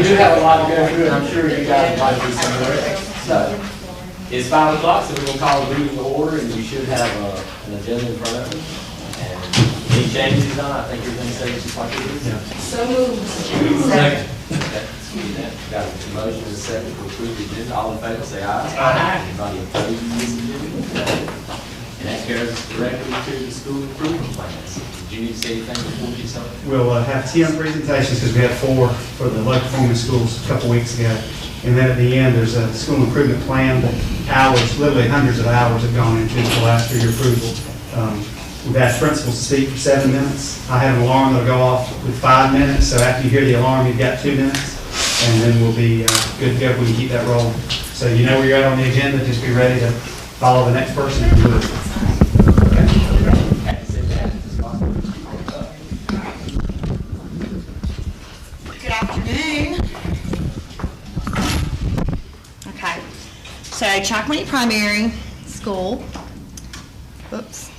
we do have a lot to go through, and I'm sure you guys might be somewhere. So, it's 5 o'clock, so we're going to call the meeting to order, and you should have an agenda in front of you. And any changes he's done, I think you're going to say just like it is. So moved. Second. Got a motion and a second to approve the agenda. All in favor, say aye. Aye. Anybody opposed to this agenda? And that carries directly to the school improvement plans. Did you need to say anything before you start? We'll have 10 presentations because we had 4 for the low performing schools a couple weeks ago. And then at the end, there's a school improvement plan that hours, literally hundreds of hours have gone into the last for your approval. We've asked principals to speak for 7 minutes. I have an alarm that'll go off with 5 minutes, so after you hear the alarm, you've got 2 minutes, and then we'll be good to go if we can keep that rolling. So you know where you're at on the agenda, just be ready to follow the next person and move. Good afternoon. Okay, so Chalkmany Primary School. Oops.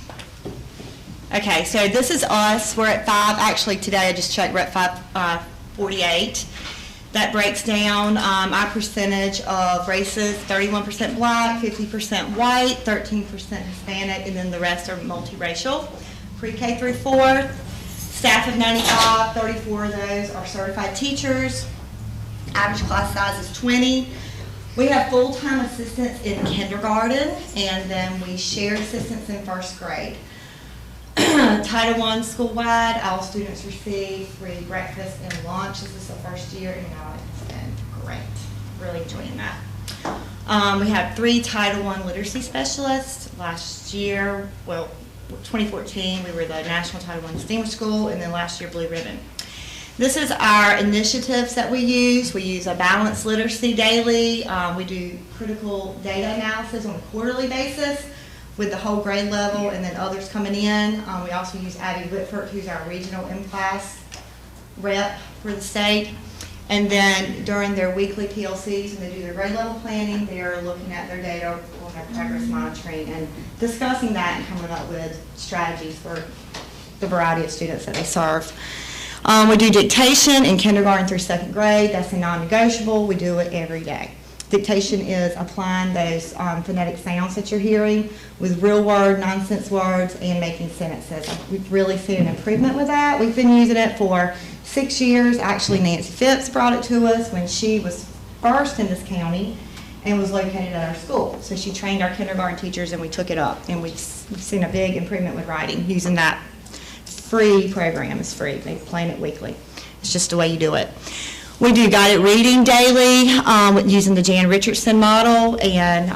Okay, so this is us. We're at 5. Actually, today I just checked. We're at 548. That breaks down our percentage of races: 31% black, 50% white, 13% Hispanic, and then the rest are multiracial. Pre-K through 4, staff of 95. 34 of those are certified teachers. Average class size is 20. We have full-time assistants in kindergarten, and then we share assistants in 1st grade. Title I school-wide, all students receive free breakfast and lunch. This is the first year, and it's been great. Really enjoying that. We have 3 Title I literacy specialists. Last year, well, 2014, we were the National Title I Distinguished School, and then last year, Blue Ribbon. This is our initiatives that we use. We use a balanced literacy daily. We do critical data analysis on a quarterly basis with the whole grade level and then others coming in. We also use Abby Beaufort, who's our regional in-class rep for the state. And then during their weekly PLCs, when they do their grade level planning, they're looking at their data, on their progress monitoring, and discussing that and coming up with strategies for the variety of students that they serve. We do dictation in kindergarten through 2nd grade. That's a non-negotiable. We do it every day. Dictation is applying those phonetic sounds that you're hearing with real word, nonsense words, and making sentences. We've really seen an improvement with that. We've been using it for 6 years. Actually, Nancy Phipps brought it to us when she was first in this county and was located at our school. So she trained our kindergarten teachers, and we took it up. And we've seen a big improvement with writing using that free program. It's free. They plan it weekly. It's just the way you do it. We do guided reading daily using the Jan Richardson model, and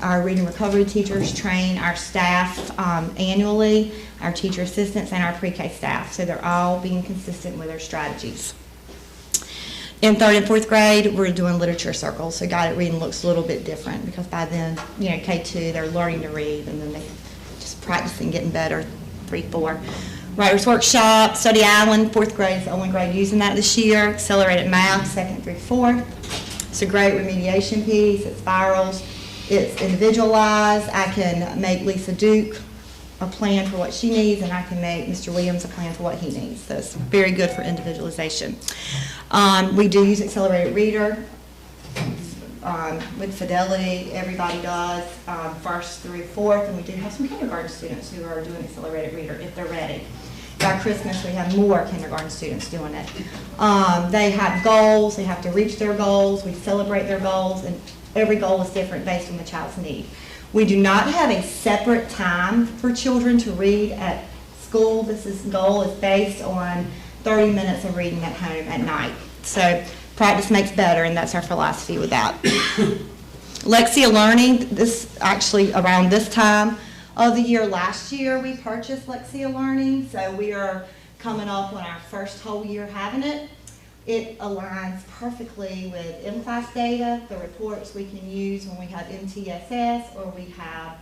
our reading recovery teachers train our staff annually, our teacher assistants and our pre-K staff, so they're all being consistent with their strategies. In 3rd and 4th grade, we're doing literature circles, so guided reading looks a little bit different because by then, you know, K2, they're learning to read, and then they're just practicing getting better, 3, 4. Writers Workshop, Study Island, 4th grade is the only grade using that this year. Accelerated Math, 2nd through 4th. It's a great remediation piece. It spirals. It's individualized. I can make Lisa Duke a plan for what she needs, and I can make Mr. Williams a plan for what he needs. So it's very good for individualization. We do use Accelerated Reader with Fidelity. Everybody does 1st through 4th, and we do have some kindergarten students who are doing Accelerated Reader if they're ready. By Christmas, we have more kindergarten students doing it. They have goals. They have to reach their goals. We celebrate their goals, and every goal is different based on the child's need. We do not have a separate time for children to read at school. This goal is based on 30 minutes of reading at home at night. So practice makes better, and that's our philosophy with that. Lexia Learning, this actually around this time of the year last year we purchased Lexia Learning, so we are coming up on our first whole year having it. It aligns perfectly with in-class data, the reports we can use when we have MTSS or we have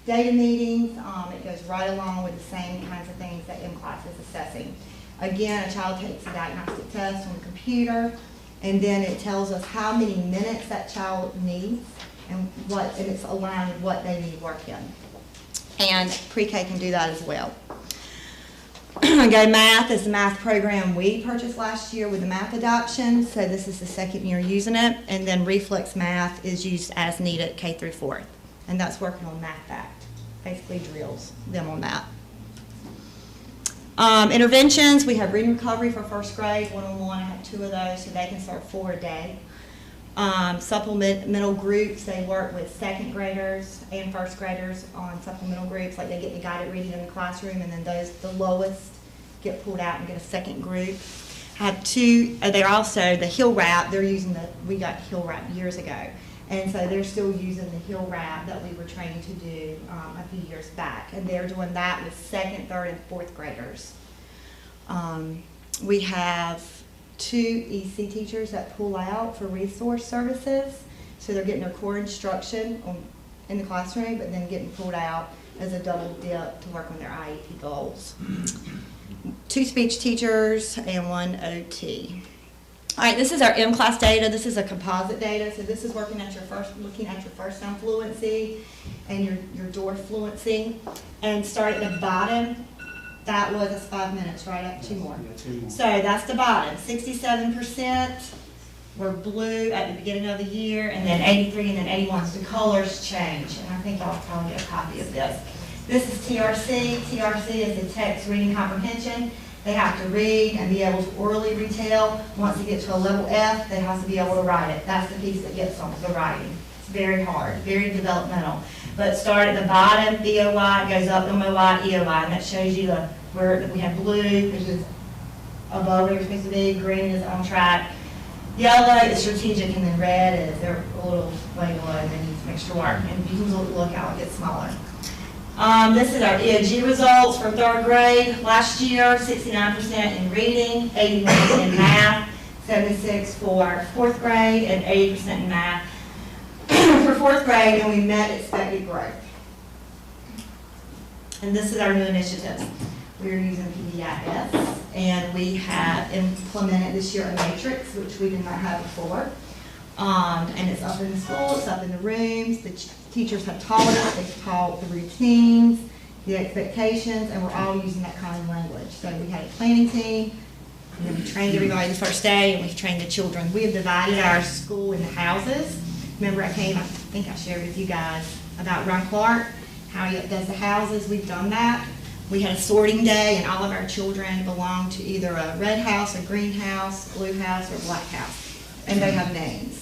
data meetings. It goes right along with the same kinds of things that in-class is assessing. Again, a child takes a diagnostic test on the computer, and then it tells us how many minutes that child needs and it's aligned with what they need work in. And pre-K can do that as well. Go Math is the math program we purchased last year with the math adoption, so this is the second year using it. And then Reflex Math is used as needed K through 4th, and that's working on Math Act, basically drills them on that. Interventions, we have reading recovery for first grade, one-on-one. I have 2 of those, so they can start 4 a day. Supplemental groups, they work with second graders and first graders on supplemental groups, like they get the guided reading in the classroom, and then the lowest get pulled out and get a second group. I have 2, they're also the Hill Wrap, they're using we got Hill Wrap years ago, and so they're still using the Hill Wrap that we were trained to do a few years back, and they're doing that with second, third, and fourth graders. We have 2 EC teachers that pull out for resource services, so they're getting their core instruction in the classroom, but then getting pulled out as a double dip to work on their IEP goals. 2 speech teachers and 1 OT. All right, this is our M-class data. This is a composite data, so this is looking at your first time fluency and your door fluency. And start at the bottom. That was 5 minutes, right? Up 2 more. So that's the bottom. 67% were blue at the beginning of the year, and then 83 and then 81. So the colors change, and I think I'll probably get a copy of this. This is TRC. TRC is the text reading comprehension. They have to read and be able to orally retell. Once they get to a level F, they have to be able to write it. That's the piece that gets them, the writing. It's very hard, very developmental. But start at the bottom, BOY, goes up MOY, EOY, and that shows you where we have blue, which is above where you're supposed to be, green is on track, yellow is strategic, and then red is they're a little way below and they need some extra work. And you can look how it gets smaller. This is our EOG results for 3rd grade. Last year, 69% in reading, 81% in math, 76% for 4th grade, and 80% in math for 4th grade, and we met expected growth. And this is our new initiatives. We're using PBIS, and we have implemented this year a matrix, which we did not have before. And it's up in the school, it's up in the rooms. The teachers have taught it, they've taught the routines, the expectations, and we're all using that common language. So we had a planning team, and then we trained everybody the first day, and we've trained the children. We have divided our school into houses. Remember I think I shared with you guys about Ron Clark, how he does the houses. We've done that. We had a sorting day, and all of our children belong to either a red house, a green house, blue house, or black house, and they have names.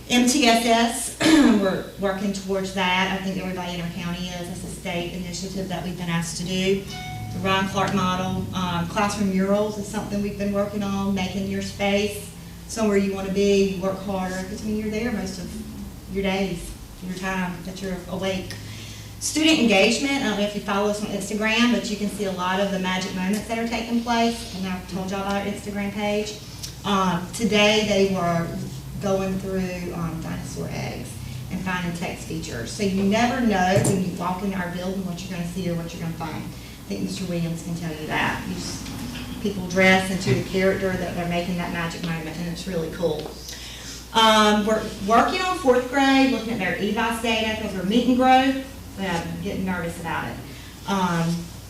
MTSS, we're working towards that. I think everybody in our county is. It's a state initiative that we've been asked to do. The Ron Clark model. Classroom murals is something we've been working on, making your space somewhere you want to be. You work harder, because you're there most of your days, your time that you're awake. Student engagement, I don't know if you follow us on Instagram, but you can see a lot of the magic moments that are taking place, and I've told y'all about our Instagram page. Today they were going through dinosaur eggs and finding text features. So you never know when you walk into our building what you're going to see or what you're going to find. I think Mr. Williams can tell you that. People dress into the character that they're making that magic moment, and it's really cool. We're working on 4th grade, looking at their EVIS data, because we're meeting growth. But I'm getting nervous about it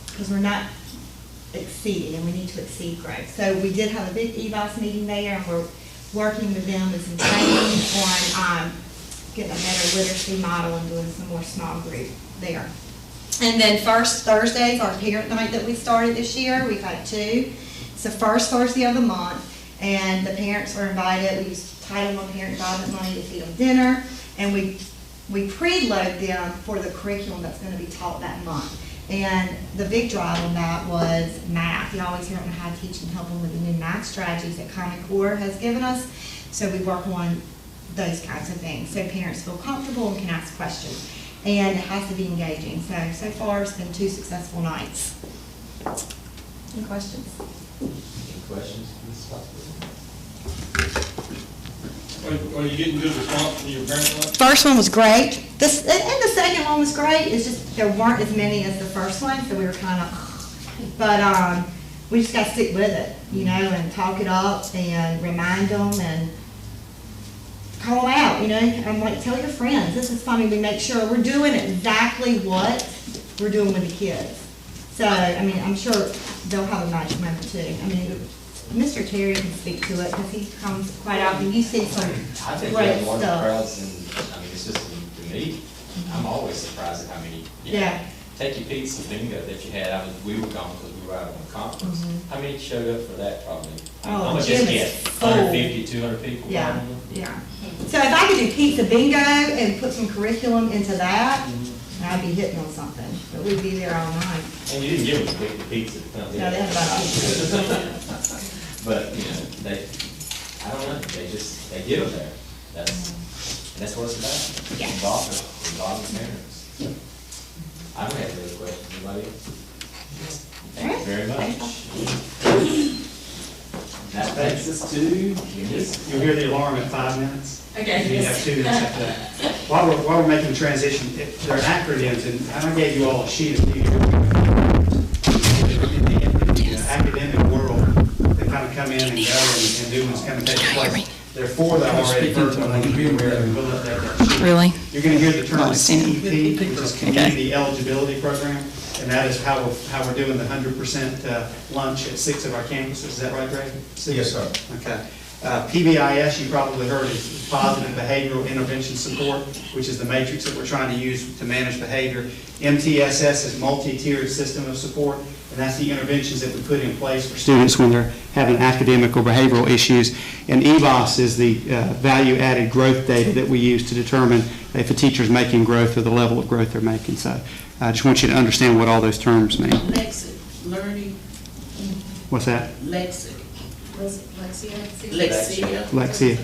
because we're not exceeding, and we need to exceed growth. So we did have a big EVIS meeting there, and we're working with them with some training on getting a better literacy model and doing some more small group there. And then first Thursdays, our parent night that we started this year, we've had 2. It's the first Thursday of the month, and the parents are invited. We use Title I parent involvement money to feed them dinner, and we preload them for the curriculum that's going to be taught that month. And the big drive on that was math. You always hear them how to teach and help them with the new math strategies that Common Core has given us. So we work on those kinds of things so parents feel comfortable and can ask questions. And it has to be engaging. So far it's been 2 successful nights. Any questions? Any questions, Ms. Hospital? Are you getting good response from your parents? First one was great. And the second one was great. It's just there weren't as many as the first one, so we were kind of, but we just got to stick with it, you know, and talk it up and remind them and call them out, you know. I'm like, tell your friends, this is funny. We make sure we're doing exactly what we're doing with the kids. So, I mean, I'm sure they'll have a nice moment too. I mean, Mr. Terry can speak to it because he comes quite often. You see some I think we great have one of the stuff. crowds, and, I mean, it's just, to me, I'm always surprised at how many, you know, Yeah. take your pizza bingo that you had, we were gone because we were out on a conference. How many showed up for that probably? Oh, How much gym just is get, full. 150, 200 people? Yeah, probably? yeah. So if I could do pizza bingo and put some curriculum into that, I'd be hitting on something. But we'd be there all night. And you didn't give them the pizza. No, No, they have about pizza. But, you know, I don't know, they get them there. That's what it's about. Yeah. Involving parents. I don't have any questions, anybody else? Thank you very much. That takes us to this. You'll hear the alarm at 5 minutes. Okay. You have 2 minutes after that. While we're making the transition, there are acronyms, and I gave you all a sheet of these. In the academic world, they kind of come in and go, and new ones kind of take place. There are 4 that I already heard, but I want you to be aware of, and we'll update that sheet. Really? You're going to hear the term I've seen it. CEP, which is Community Eligibility Program, and that is how we're doing the 100% lunch at 6 of our campuses. Is that right, Greg? 6? Yes, sir. Okay. PBIS, you probably heard, is Positive Behavioral Intervention Support, which is the matrix that we're trying to use to manage behavior. MTSS is Multi-Tiered System of Support, and that's the interventions that we put in place for students when they're having academic or behavioral issues. And EBOS is the value-added growth data that we use to determine if a teacher's making growth or the level of growth they're making. So I just want you to understand what all those terms mean. Lexic, learning, What's that? lexic. Lexia. Lexia.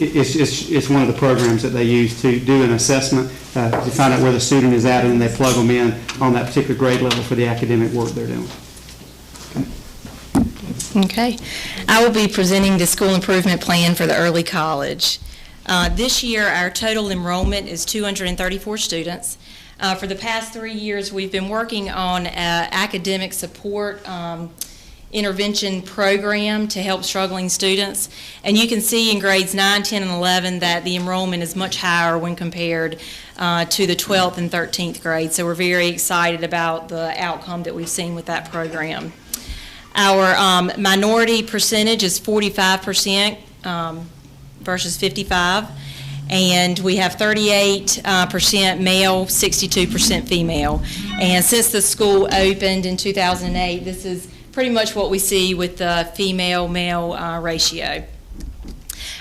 It's one of the programs that they use to do an assessment, to find out where the student is at, and then they plug them in on that particular grade level for the academic work they're doing. Okay. I will be presenting the school improvement plan for the early college. This year, our total enrollment is 234 students. For the past 3 years, we've been working on academic support intervention program to help struggling students. And you can see in grades 9, 10, and 11 that the enrollment is much higher when compared to the 12th and 13th grade. So we're very excited about the outcome that we've seen with that program. Our minority percentage is 45% versus 55%. And we have 38% male, 62% female. And since the school opened in 2008, this is pretty much what we see with the female-male ratio.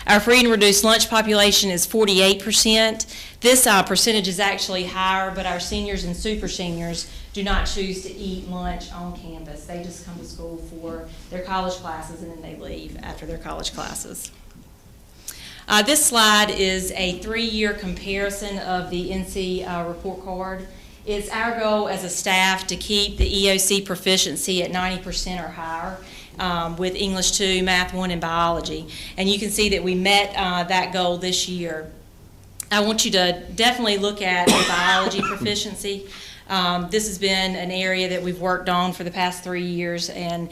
Our free and reduced lunch population is 48%. This percentage is actually higher, but our seniors and super seniors do not choose to eat lunch on campus. They just come to school for their college classes and then they leave after their college classes. This slide is a 3-year comparison of the NC report card. It's our goal as a staff to keep the EOC proficiency at 90% or higher with English 2, Math 1, and Biology. And you can see that we met that goal this year. I want you to definitely look at the biology proficiency. This has been an area that we've worked on for the past 3 years, and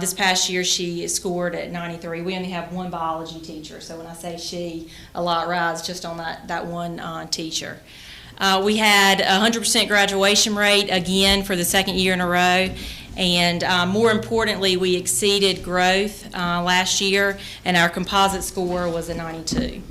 this past year she scored at 93. We only have one biology teacher, so when I say she, a lot rides just on that one teacher. We had a 100% graduation rate again for the 2nd year in a row, and more importantly, we exceeded growth last year, and our composite score was a 92.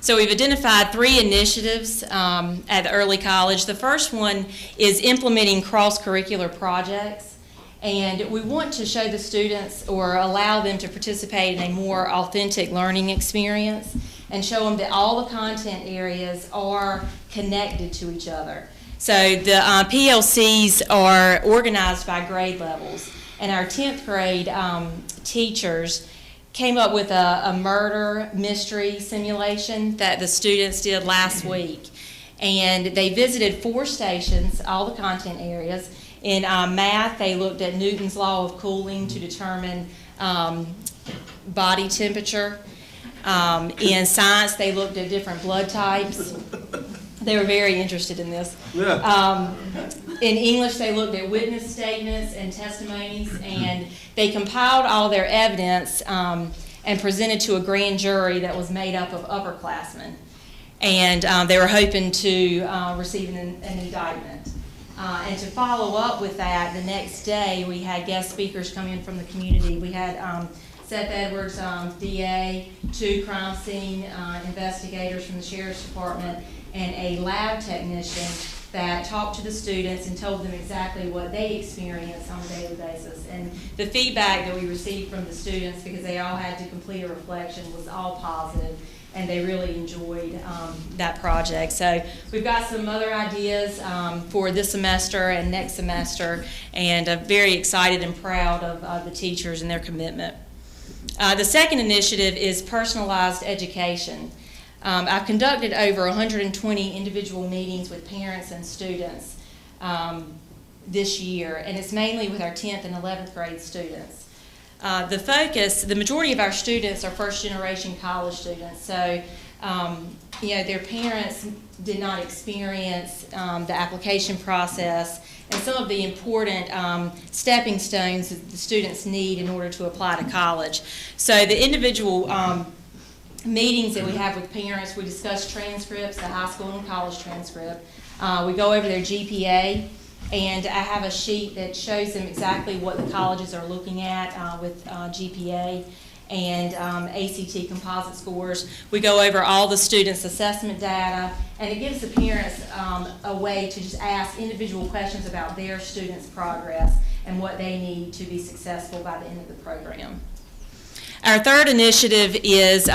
So we've identified 3 initiatives at the early college. The first one is implementing cross-curricular projects, and we want to show the students or allow them to participate in a more authentic learning experience and show them that all the content areas are connected to each other. So the PLCs are organized by grade levels, and our 10th grade teachers came up with a murder mystery simulation that the students did last week. And they visited 4 stations, all the content areas. In math, they looked at Newton's law of cooling to determine body temperature. In science, they looked at different blood types. They were very interested in this. Yeah. In English, they looked at witness statements and testimonies, and they compiled all their evidence and presented to a grand jury that was made up of upperclassmen. And they were hoping to receive an indictment. And to follow up with that, the next day, we had guest speakers come in from the community. We had Seth Edwards, DA, 2 crime scene investigators from the Sheriff's Department, and a lab technician that talked to the students and told them exactly what they experience on a daily basis. And the feedback that we received from the students, because they all had to complete a reflection, was all positive, and they really enjoyed that project. So we've got some other ideas for this semester and next semester, and I'm very excited and proud of the teachers and their commitment. The second initiative is personalized education. I've conducted over 120 individual meetings with parents and students this year, and it's mainly with our 10th and 11th grade students. The majority of our students are first-generation college students, so their parents did not experience the application process and some of the important stepping stones that the students need in order to apply to college. So the individual meetings that we have with parents, we discuss transcripts, the high school and college transcript. We go over their GPA, and I have a sheet that shows them exactly what the colleges are looking at with GPA and ACT composite scores. We go over all the students' assessment data, and it gives the parents a way to just ask individual questions about their students' progress and what they need to be successful by the end of the program. Our third initiative is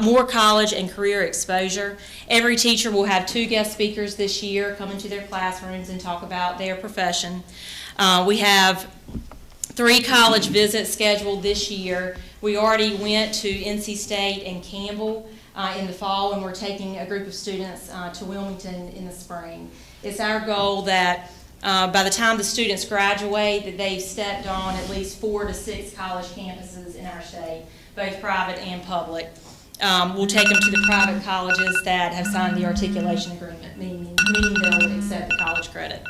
more college and career exposure. Every teacher will have 2 guest speakers this year come into their classrooms and talk about their profession. We have 3 college visits scheduled this year. We already went to NC State and Campbell in the fall, and we're taking a group of students to Wilmington in the spring. It's our goal that by the time the students graduate, that they've stepped on at least 4 to 6 college campuses in our state, both private and public. We'll take them to the private colleges that have signed the articulation agreement, meaning they'll accept the college credit.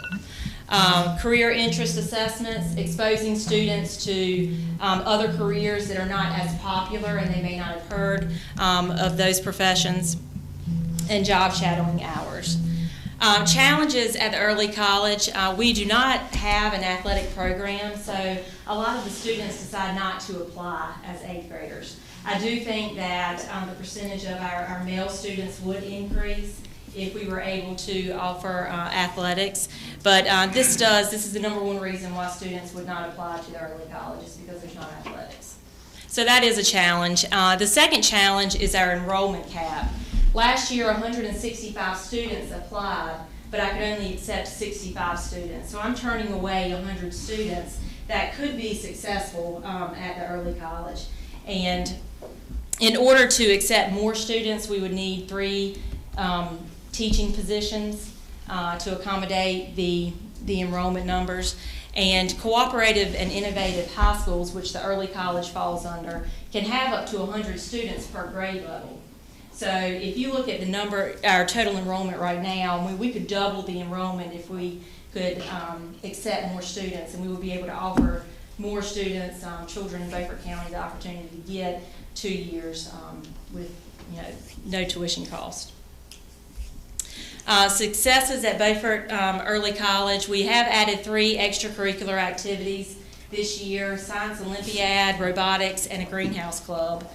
Career interest assessments, exposing students to other careers that are not as popular and they may not have heard of those professions, and job shadowing hours. Challenges at the early college, we do not have an athletic program, so a lot of the students decide not to apply as 8th graders. I do think that the percentage of our male students would increase if we were able to offer athletics, but this is the #1 reason why students would not apply to the early colleges, because there's not athletics. So that is a challenge. The second challenge is our enrollment cap. Last year, 165 students applied, but I could only accept 65 students. So I'm turning away 100 students that could be successful at the early college. And in order to accept more students, we would need 3 teaching positions to accommodate the enrollment numbers. And cooperative and innovative high schools, which the early college falls under, can have up to 100 students per grade level. So if you look at the number, our total enrollment right now, we could double the enrollment if we could accept more students, and we would be able to offer more students, children in Beaufort County, the opportunity to get 2 years with no tuition cost. Successes at Beaufort Early College, we have added 3 extracurricular activities this year: Science Olympiad, robotics, and a greenhouse club.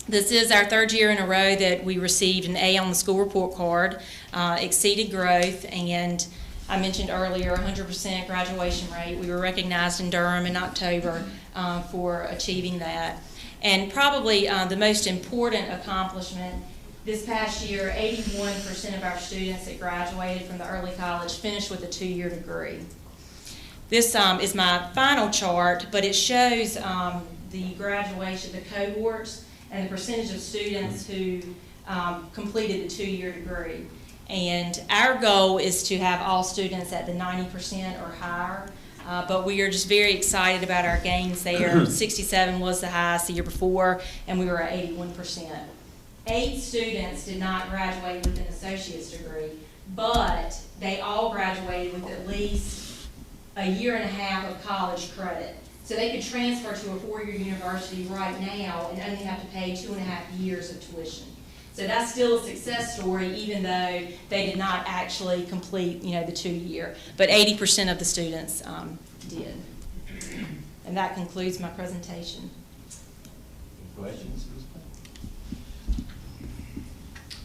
This is our 3rd year in a row that we received an A on the school report card, exceeded growth, and I mentioned earlier 100% graduation rate. We were recognized in Durham in October for achieving that. And probably the most important accomplishment, this past year, 81% of our students that graduated from the early college finished with a 2-year degree. This is my final chart, but it shows the graduation, the cohorts, and the percentage of students who completed the 2-year degree. And our goal is to have all students at the 90% or higher, but we are just very excited about our gains there. 67 was the highest the year before, and we were at 81%. 8 students did not graduate with an associate's degree, but they all graduated with at least a 1.5 years of college credit. So they could transfer to a 4-year university right now and only have to pay 2.5 years of tuition. So So that's still a success story, even though they did not actually complete, the 2-year. But 80% of the students did. And that concludes my presentation. Any questions?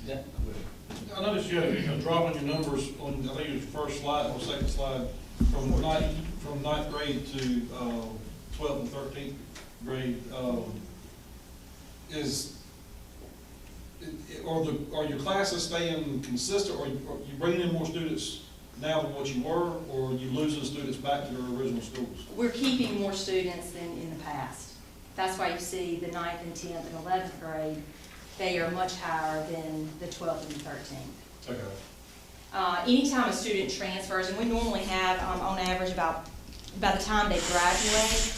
Yeah. I noticed you had a drop in your numbers on, I think it was your first slide or second slide, from ninth grade to 12th and 13th grade. Are your classes staying consistent, or you bringing in more students now than what you were, or are you losing students back to their original schools? We're keeping more students than in the past. That's why you see the 9th and 10th and 11th grade, they are much higher than the 12th and 13th. Okay. Anytime a student transfers, and we normally have, on average, about by the time they graduate,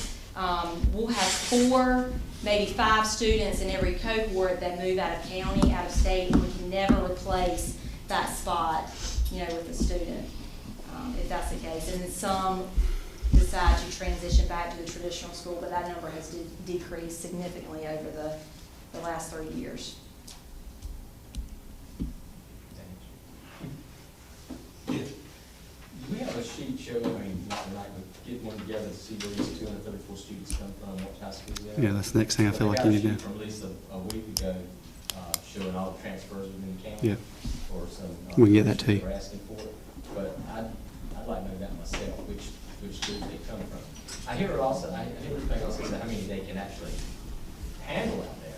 we'll have 4, maybe 5 students in every cohort that move out of county, out of state, and we can never replace that spot, with a student, if that's the case. And then some decide to transition back to the traditional school, but that number has decreased significantly over the last 3 years. Yeah. Do we have a sheet showing, Mr. Knight, get one together to see where these 234 students come from, what high schools they are? Yeah, that's the next thing I feel like you need to do. From at least a week ago, showing all the transfers within the county. Yeah. Or some. We can get that to you. We're asking for it, but I'd like to know that myself, which schools they come from. I hear it also, I hear everything else is how many they can actually handle out there.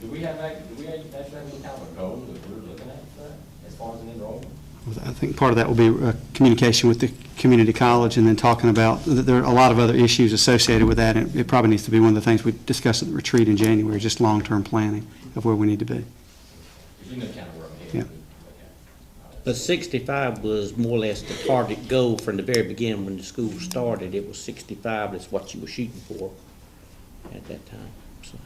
Do we actually have any kind of a goal that we're looking at for that, as far as an enrollment? I think part of that will be communication with the community college, and then talking about that there are a lot of other issues associated with that, and it probably needs to be one of the things we discuss at the retreat in January, just long-term planning of where we need to be. You know kind of where I'm headed. Yeah. Okay. But 65 was more or less the target goal from the very beginning when the school started. It was 65, that's what you were shooting for at that time. So.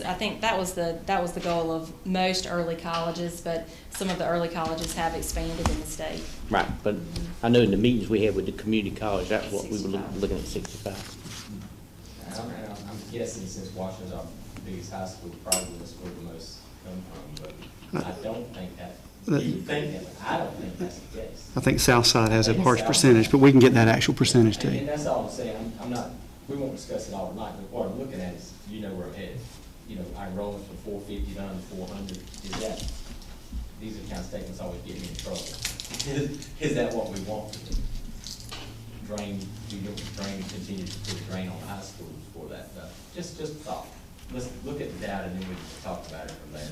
I think that was the goal of most early colleges, but some of the early colleges have expanded in the state. Right, but I know in the meetings we had with the community college, that's what we were looking at, 65. I'm guessing since Washington's our biggest high school, probably that's where the most come from, but I don't think that, you think that, but I don't think that's the case. I think Southside has a large percentage, but we can get that actual percentage to And you. that's all I'm saying, I'm not, we won't discuss it all tonight, but what I'm looking at is, where I'm headed. Our enrollments from 450 down to 400, these are the kind of statements always get me in trouble. Is that what we want to do? Continue to put a drain on high schools for that stuff? Just thought. Let's look at the data and then we can talk about it from there.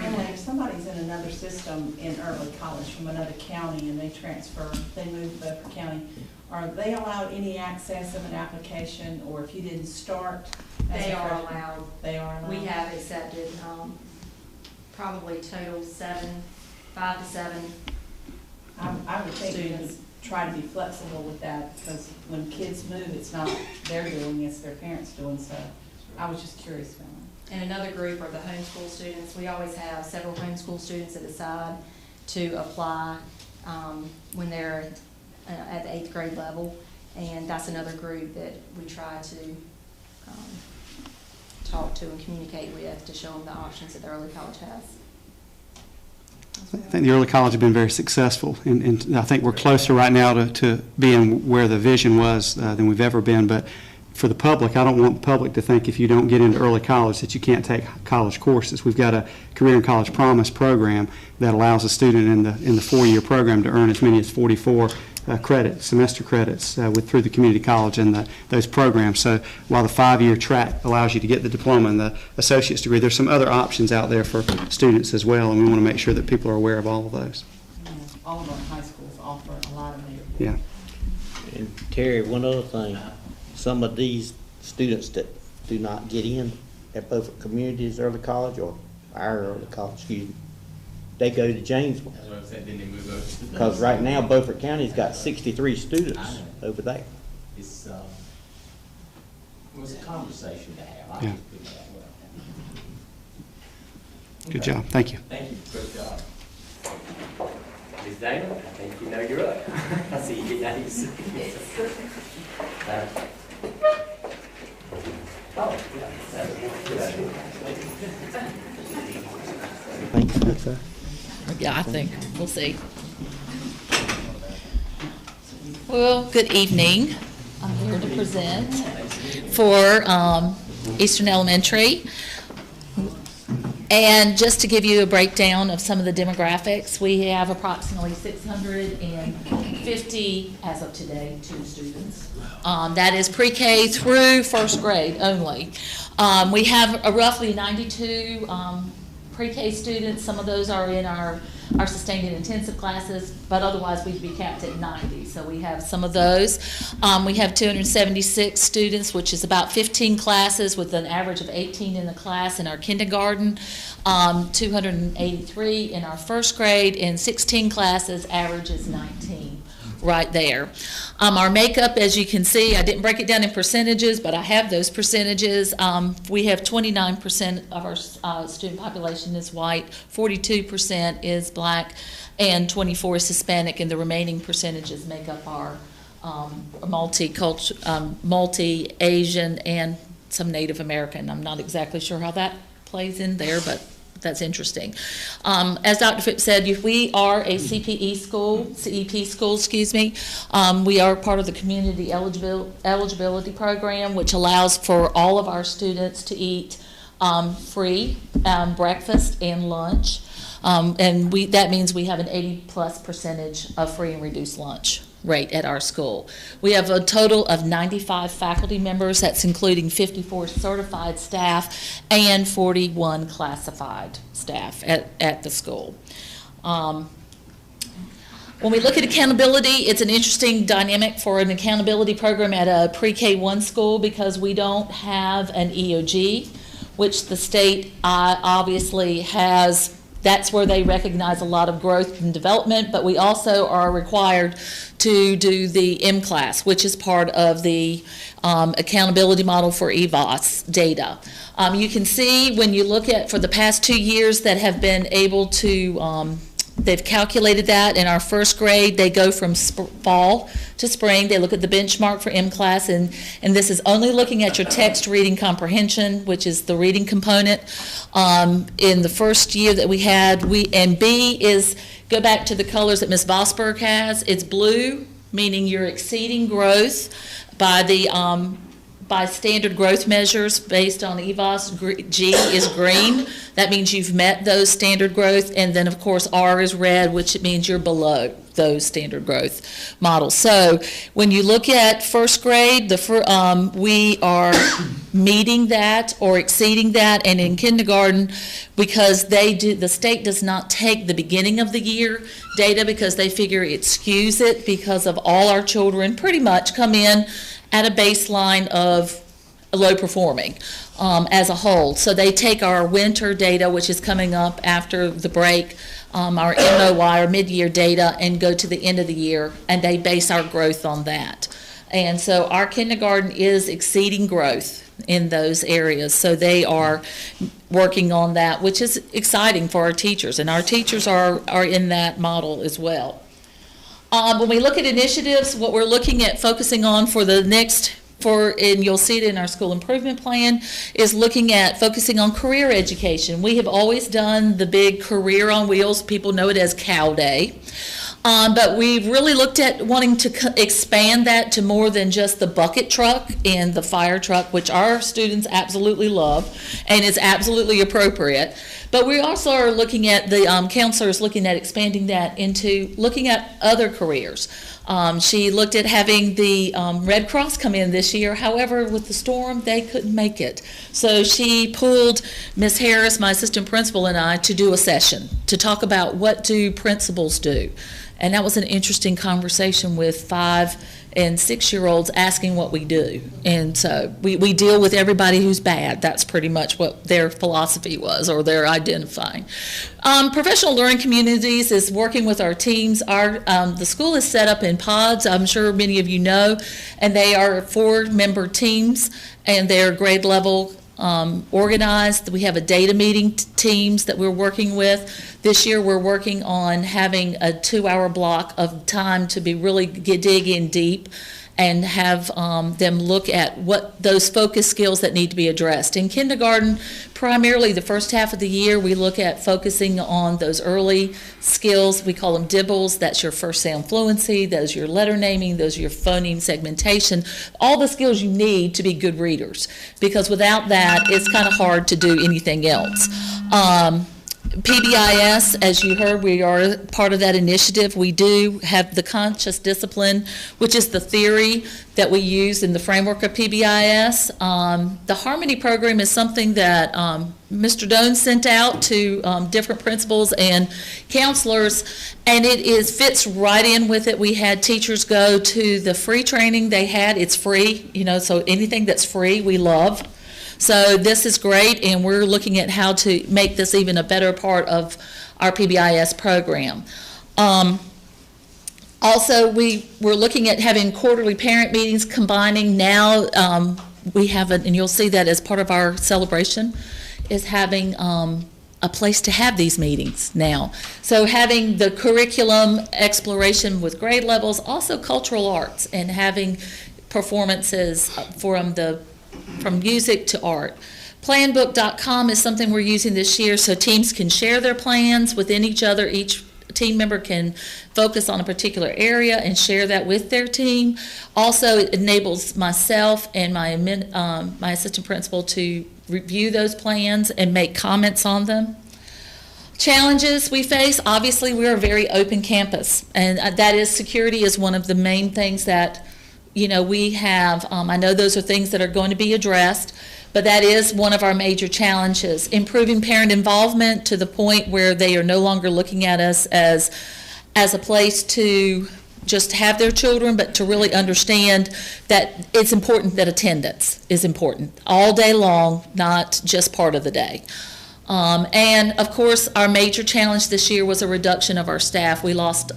And when somebody's in another system in early college from another county and they transfer, they move to Beaufort County, are they allowed any access of an application, or if you didn't start? They are allowed. They are allowed? We have accepted probably total 5 to 7 I would think you students. try to be flexible with that, because when kids move, it's not they're doing, it's their parents doing, so I was just curious about that. And another group are the homeschool students. We always have several homeschool students that decide to apply when they're at the 8th grade level, and that's another group that we try to talk to and communicate with to show them the options that the early college has. I think the early college have been very successful, and I think we're closer right now to being where the vision was than we've ever been. But for the public, I don't want the public to think if you don't get into early college that you can't take college courses. We've got a Career and College Promise program that allows a student in the 4-year program to earn as many as 44 semester credits through the community college and those programs. So while the 5-year track allows you to get the diploma and the associate's degree, there's some other options out there for students as well, and we want to make sure that people are aware of all of those. All of our high schools offer a lot of them. Yeah. And Terry, one other thing, some of these students that do not get in at Beaufort Communities Early College, or our early college, they go to Janesville. That's what I said, then they move over to the. Because right now Beaufort County's got 63 students over there. It's, it was a conversation to have. I Yeah. just put it that way. Good Okay. job. Thank you. Thank you, good job. Ms. Dana, I think you know you're up. I see you get down here. Oh, yeah. think so. Yeah, I think, we'll see. Well, good evening. I'm here to present for Eastern Elementary. And just to give you a breakdown of some of the demographics, we have approximately 650, as of today, 2 students. That is pre-K through first grade only. We have roughly 92 pre-K students. Some of those are in our sustained and intensive classes, but otherwise we'd be capped at 90. So we have some of those. We have 276 students, which is about 15 classes with an average of 18 in the class in our kindergarten, 283 in our first grade, and 16 classes, average is 19. Right there. Our makeup, as you can see, I didn't break it down in percentages, but I have those percentages. We have 29% of our student population is white, 42% is black, and 24% is Hispanic, and the remaining percentages make up our multi-Asian and some Native American. I'm not exactly sure how that plays in there, but that's interesting. As Dr. Phipps said, we are a CPE school, CEP school, excuse me. We are part of the community eligibility program, which allows for all of our students to eat free breakfast and lunch. And that means we have an 80+% of free and reduced lunch rate at our school. We have a total of 95 faculty members. That's including 54 certified staff and 41 classified staff at the school. When we look at accountability, it's an interesting dynamic for an accountability program at a pre-K1 school because we don't have an EOG, which the state obviously has. That's where they recognize a lot of growth and development, but we also are required to do the M-Class, which is part of the accountability model for EVOS data. You can see when you look at, for the past 2 years that have been able to, they've calculated that in our first grade, they go from fall to spring. They look at the benchmark for M-Class, and this is only looking at your text reading comprehension, which is the reading component. In the first year that we had, and B is, go back to the colors that Ms. Vosberg has. It's blue, meaning you're exceeding growth by the by standard growth measures based on EVOS. G is green. That means you've met those standard growth. And then, of course, R is red, which means you're below those standard growth models. So when you look at first grade, we are meeting that or exceeding that. And in kindergarten, because the state does not take the beginning of the year data because they figure it skews it because of all our children pretty much come in at a baseline of low performing as a whole. So they take our winter data, which is coming up after the break, our MOY, or mid-year data, and go to the end of the year, and they base our growth on that. And so our kindergarten is exceeding growth in those areas. So they are working on that, which is exciting for our teachers, and our teachers are in that model as well. When we look at initiatives, what we're looking at focusing on for the next, and you'll see it in our school improvement plan, is looking at focusing on career education. We have always done the big Career on Wheels. People know it as Cow Day. But we've really looked at wanting to expand that to more than just the bucket truck and the fire truck, which our students absolutely love and is absolutely appropriate. But we also are looking at, the counselors looking at expanding that into looking at other careers. She looked at having the Red Cross come in this year. However, with the storm, they couldn't make it. So she pulled Ms. Harris, my assistant principal, and I to do a session to talk about what do principals do. And that was an interesting conversation with 5- and 6-year-olds asking what we do. And so we deal with everybody who's bad. That's pretty much what their philosophy was, or they're identifying. Professional learning communities is working with our teams. The school is set up in pods, I'm sure many of you know, and they are 4-member teams, and they're grade level organized. We have a data meeting teams that we're working with. This year we're working on having a 2-hour block of time to be really dig in deep and have them look at what those focus skills that need to be addressed. In kindergarten, primarily the first half of the year, we look at focusing on those early skills. We call them DIBBLES. That's your first sound fluency. Those are your letter naming. Those are your phoneme segmentation. All the skills you need to be good readers, because without that, it's kind of hard to do anything else. PBIS, as you heard, we are part of that initiative. We do have the conscious discipline, which is the theory that we use in the framework of PBIS. The Harmony program is something that Mr. Doan sent out to different principals and counselors, and it fits right in with it. We had teachers go to the free training they had. It's free, so anything that's free, we love. So this is great, and we're looking at how to make this even a better part of our PBIS program. Also, we're looking at having quarterly parent meetings, combining now. We have, and you'll see that as part of our celebration, is having a place to have these meetings now. So having the curriculum exploration with grade levels, also cultural arts, and having performances from music to art. Planbook.com is something we're using this year so teams can share their plans within each other. Each team member can focus on a particular area and share that with their team. Also, it enables myself and my assistant principal to review those plans and make comments on them. Challenges we face, obviously we're a very open campus, and that is security is one of the main things that we have. I know those are things that are going to be addressed, but that is one of our major challenges. Improving parent involvement to the point where they are no longer looking at us as a place to just have their children, but to really understand that it's important that attendance is important all day long, not just part of the day. And of course, our major challenge this year was a reduction of our staff. We lost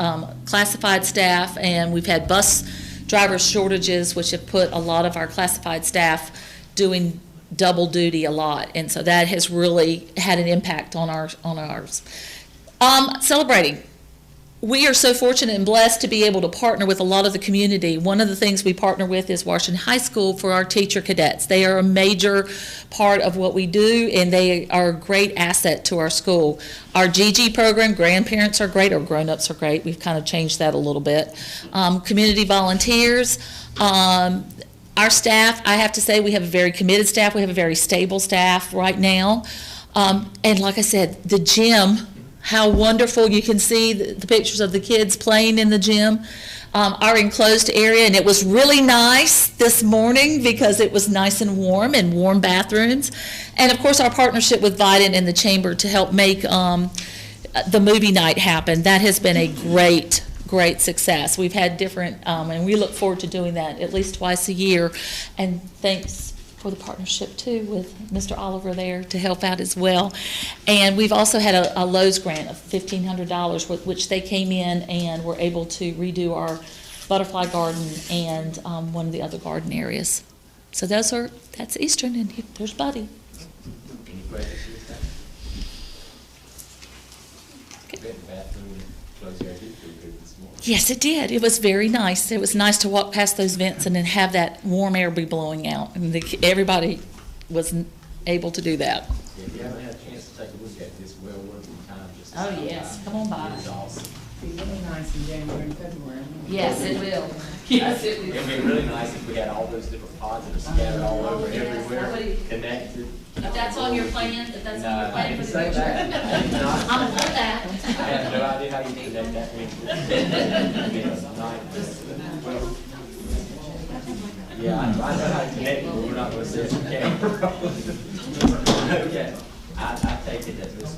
classified staff, and we've had bus driver shortages, which have put a lot of our classified staff doing double duty a lot, and so that has really had an impact on ours. Celebrating. We are so fortunate and blessed to be able to partner with a lot of the community. One of the things we partner with is Washington High School for our teacher cadets. They are a major part of what we do, and they are a great asset to our school. Our GG program, grandparents are great, or grown-ups are great. We've kind of changed that a little bit. Community volunteers. Our staff, I have to say, we have a very committed staff. We have a very stable staff right now. And like I said, the gym, how wonderful. You can see the pictures of the kids playing in the gym. Our enclosed area, and it was really nice this morning because it was nice and warm bathrooms. And of course, our partnership with Vidant and the Chamber to help make the movie night happen. That has been a great success. We've had different, and we look forward to doing that at least twice a year. And thanks for the partnership too with Mr. Oliver there to help out as well. And we've also had a Lowe's grant of $1,500 with which they came in and were able to redo our butterfly garden and one of the other garden areas. So that's Eastern, and there's Buddy. Any questions for this time? Okay. Bathroom, closed area, pretty good this morning. Yes, it did. It was very nice. It was nice to walk past those vents and then have that warm air be blowing out. And everybody was able to do that. Yeah, if you haven't had a chance to take a look at this, well worth your time. Just to Oh, stop yes. by. Come on by. It's awesome. Be really nice in January and February. Yes, it will. Yes, it will. It'd be really nice if we had all those different pods that are scattered all over yes. everywhere, Nobody- connected. If that's on your plan, if that's No, on your I plan didn't for the say future. that. I did not. I'm for that. I have no idea how you connect that with. Yeah, I know how to connect it, but we're not gonna say it on camera. Okay, I take it that Mr.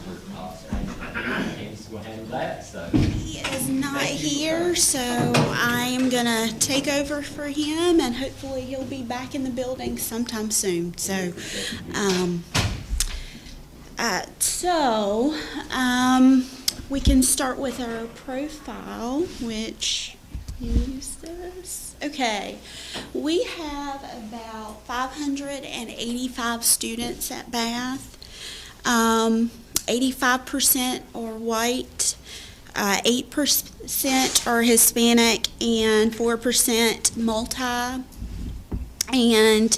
Candace will handle that, so. He is not here, so I am gonna take over for him, and hopefully he'll be back in the building sometime soon. So, we can start with our profile, which use this. Okay, we have about 585 students at Bath. 85% are white. 8% are Hispanic and 4% multi, and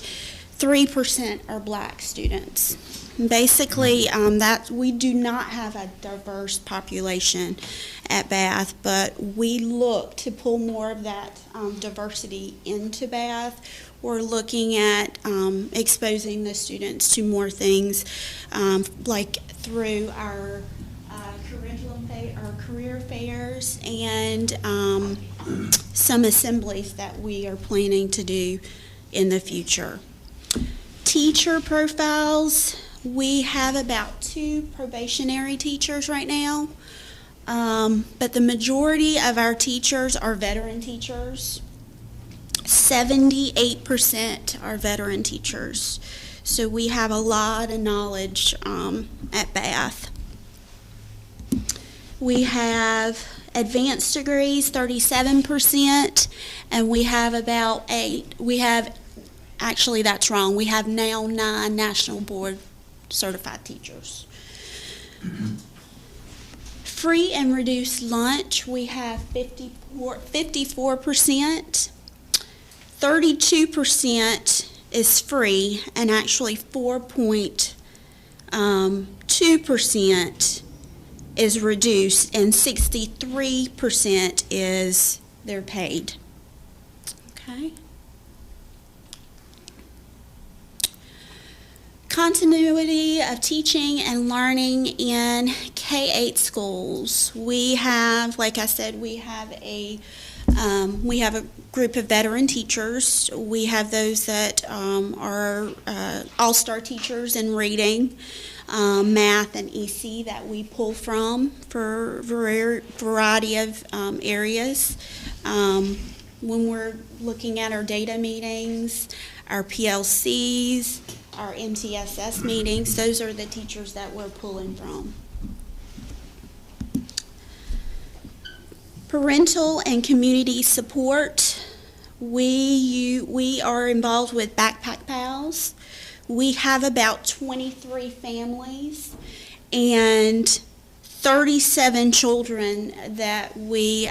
3% are Black students. Basically, that we do not have a diverse population at Bath, but we look to pull more of that diversity into Bath. We're looking at exposing the students to more things, like through our our career fairs, and some assemblies that we are planning to do in the future. Teacher profiles, we have about 2 probationary teachers right now, but the majority of our teachers are veteran teachers. 78% are veteran teachers. So we have a lot of knowledge at Bath. We have advanced degrees, 37%, and we have about 8. Actually, that's wrong. We have now 9 national board certified teachers. Free and reduced lunch, we have 54%. 32% is free, and actually 4.2% is reduced, and 63% is they're paid. Okay. Continuity of teaching and learning in K-8 schools. We have, like I said, we have a group of veteran teachers. We have those that are all-star teachers in reading, math, and EC that we pull from for a variety of areas. When we're looking at our data meetings, our PLCs, our MTSS meetings, those are the teachers that we're pulling from. Parental and community support. We are involved with Backpack Pals. We have about 23 families and 37 children that we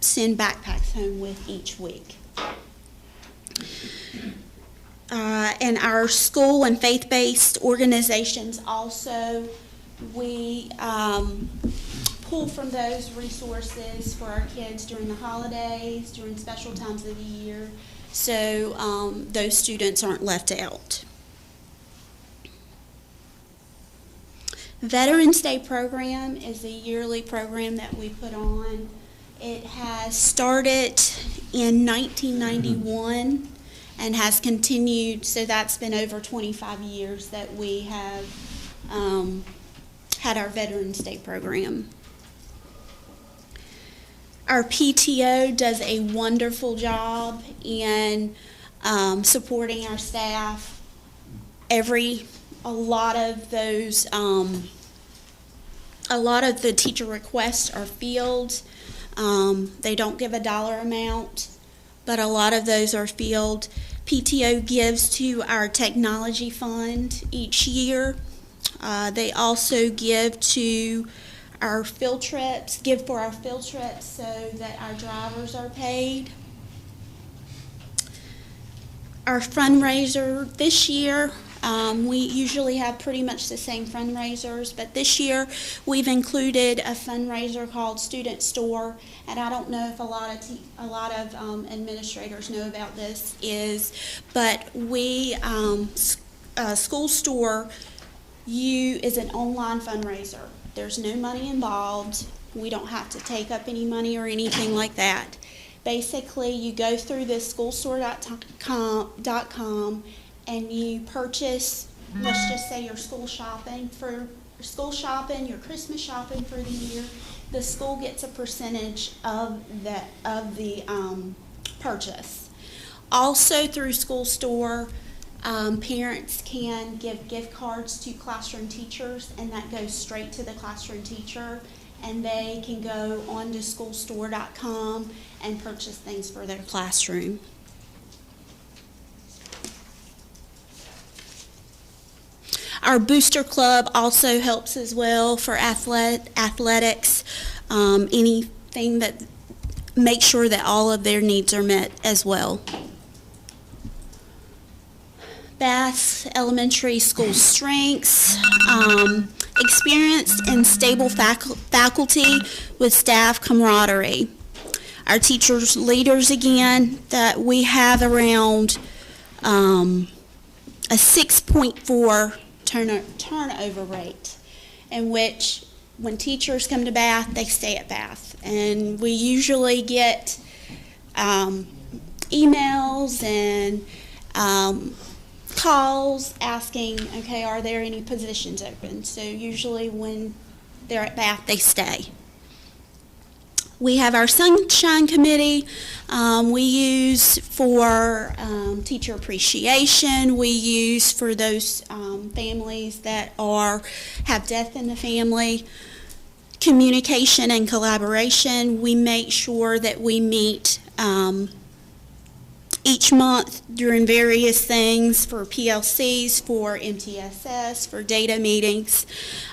send backpacks home with each week. And our school and faith-based organizations also, we pull from those resources for our kids during the holidays, during special times of the year, so those students aren't left out. Veterans Day program is a yearly program that we put on. It has started in 1991 and has continued, so that's been over 25 years that we have had our Veterans Day program. Our PTO does a wonderful job in supporting our staff. A lot of the teacher requests are filled. They don't give a dollar amount, but a lot of those are filled. PTO gives to our technology fund each year. They also give to our field trips, so that our drivers are paid. Our fundraiser this year, we usually have pretty much the same fundraisers, but this year we've included a fundraiser called Student Store, and I don't know if a lot of administrators know about this, but we School Store is an online fundraiser. There's no money involved. We don't have to take up any money or anything like that. Basically, you go through this schoolstore.com and you purchase, let's just say your school shopping, your Christmas shopping for the year. The school gets a percentage of the purchase. Also through School Store, parents can give gift cards to classroom teachers, and that goes straight to the classroom teacher, and they can go on to schoolstore.com and purchase things for their classroom. Our Booster Club also helps as well for athletics. anything that, make sure that all of their needs are met as well. Bath Elementary School strengths, experienced and stable faculty with staff camaraderie. Our teachers, leaders again, that we have around a 6.4 turnover rate, in which when teachers come to Bath, they stay at Bath. And we usually get emails and calls asking, okay, are there any positions open? So usually when they're at Bath, they stay. We have our Sunshine Committee. We use for teacher appreciation. We use for those families that have death in the family. Communication and collaboration. We make sure that we meet each month during various things for PLCs, for MTSS, for data meetings,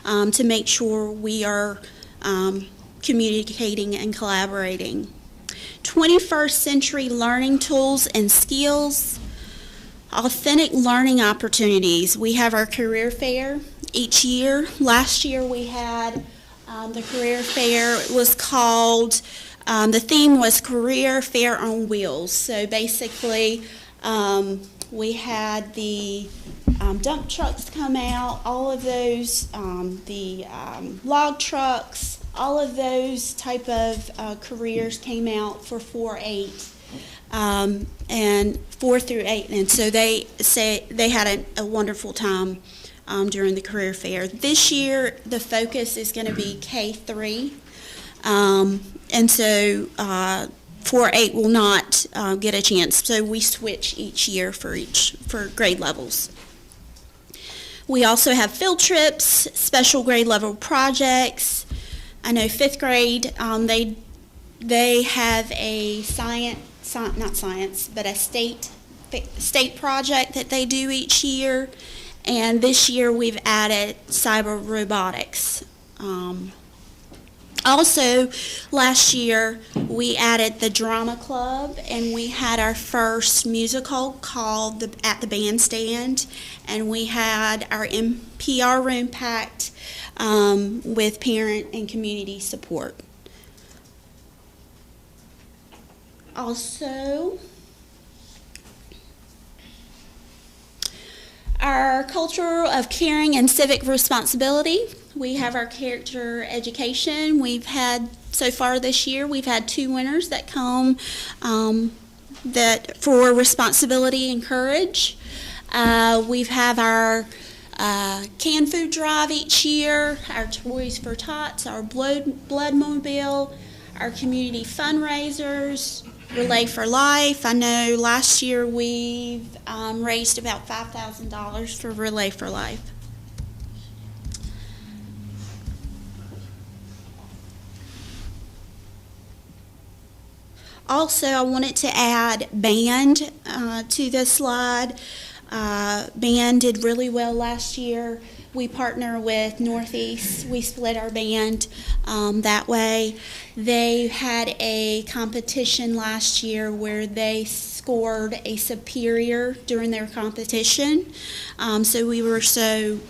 to make sure we are communicating and collaborating. 21st century learning tools and skills, authentic learning opportunities. We have our career fair each year. Last year we had the career fair. It was called, the theme was Career Fair on Wheels. So basically we had the dump trucks come out, all of those, the log trucks, all of those type of careers came out for 4-8 and 4 through 8, and so they had a wonderful time during the career fair. This year the focus is going to be K-3, and so 4-8 will not get a chance. So we switch each year for grade levels. We also have field trips, special grade level projects. I know 5th grade, they have a a state project that they do each year, and this year we've added cyber robotics. Also, last year we added the drama club, and we had our first musical called At the Bandstand, and we had our NPR room packed with parent and community support. Also, our culture of caring and civic responsibility. We have our character education. We've had, so far this year, we've had 2 winners that come for responsibility and courage. We have our canned food drive each year, our Toys for Tots, our blood mobile, our community fundraisers, Relay for Life. I know last year we've raised about $5,000 for Relay for Life. Also, I wanted to add band to this slide. Band did really well last year. We partner with Northeast. We split our band that way. They had a competition last year where they scored a superior during their competition. So we were so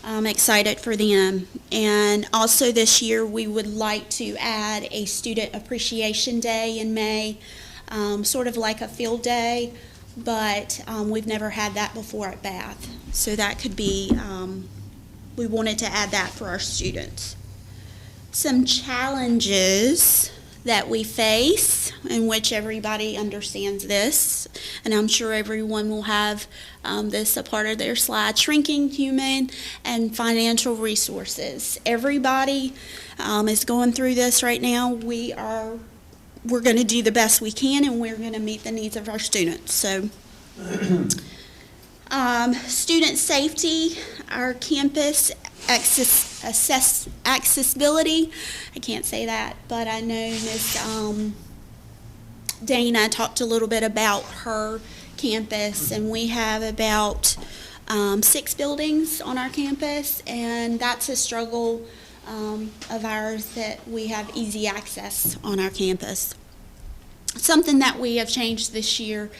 excited for them. And also this year we would like to add a student appreciation day in May, sort of like a field day, but we've never had that before at Bath. So that could be, we wanted to add that for our students. Some challenges that we face, in which everybody understands this, and I'm sure everyone will have this a part of their slide: shrinking human and financial resources. Everybody is going through this right now. We're going to do the best we can, and we're going to meet the needs of our students. So, student safety, our campus accessibility. I can't say that, but I know Miss Dana talked a little bit about her campus, and we have about 6 buildings on our campus, and that's a struggle of ours that we have easy access on our campus. Something that we have changed this year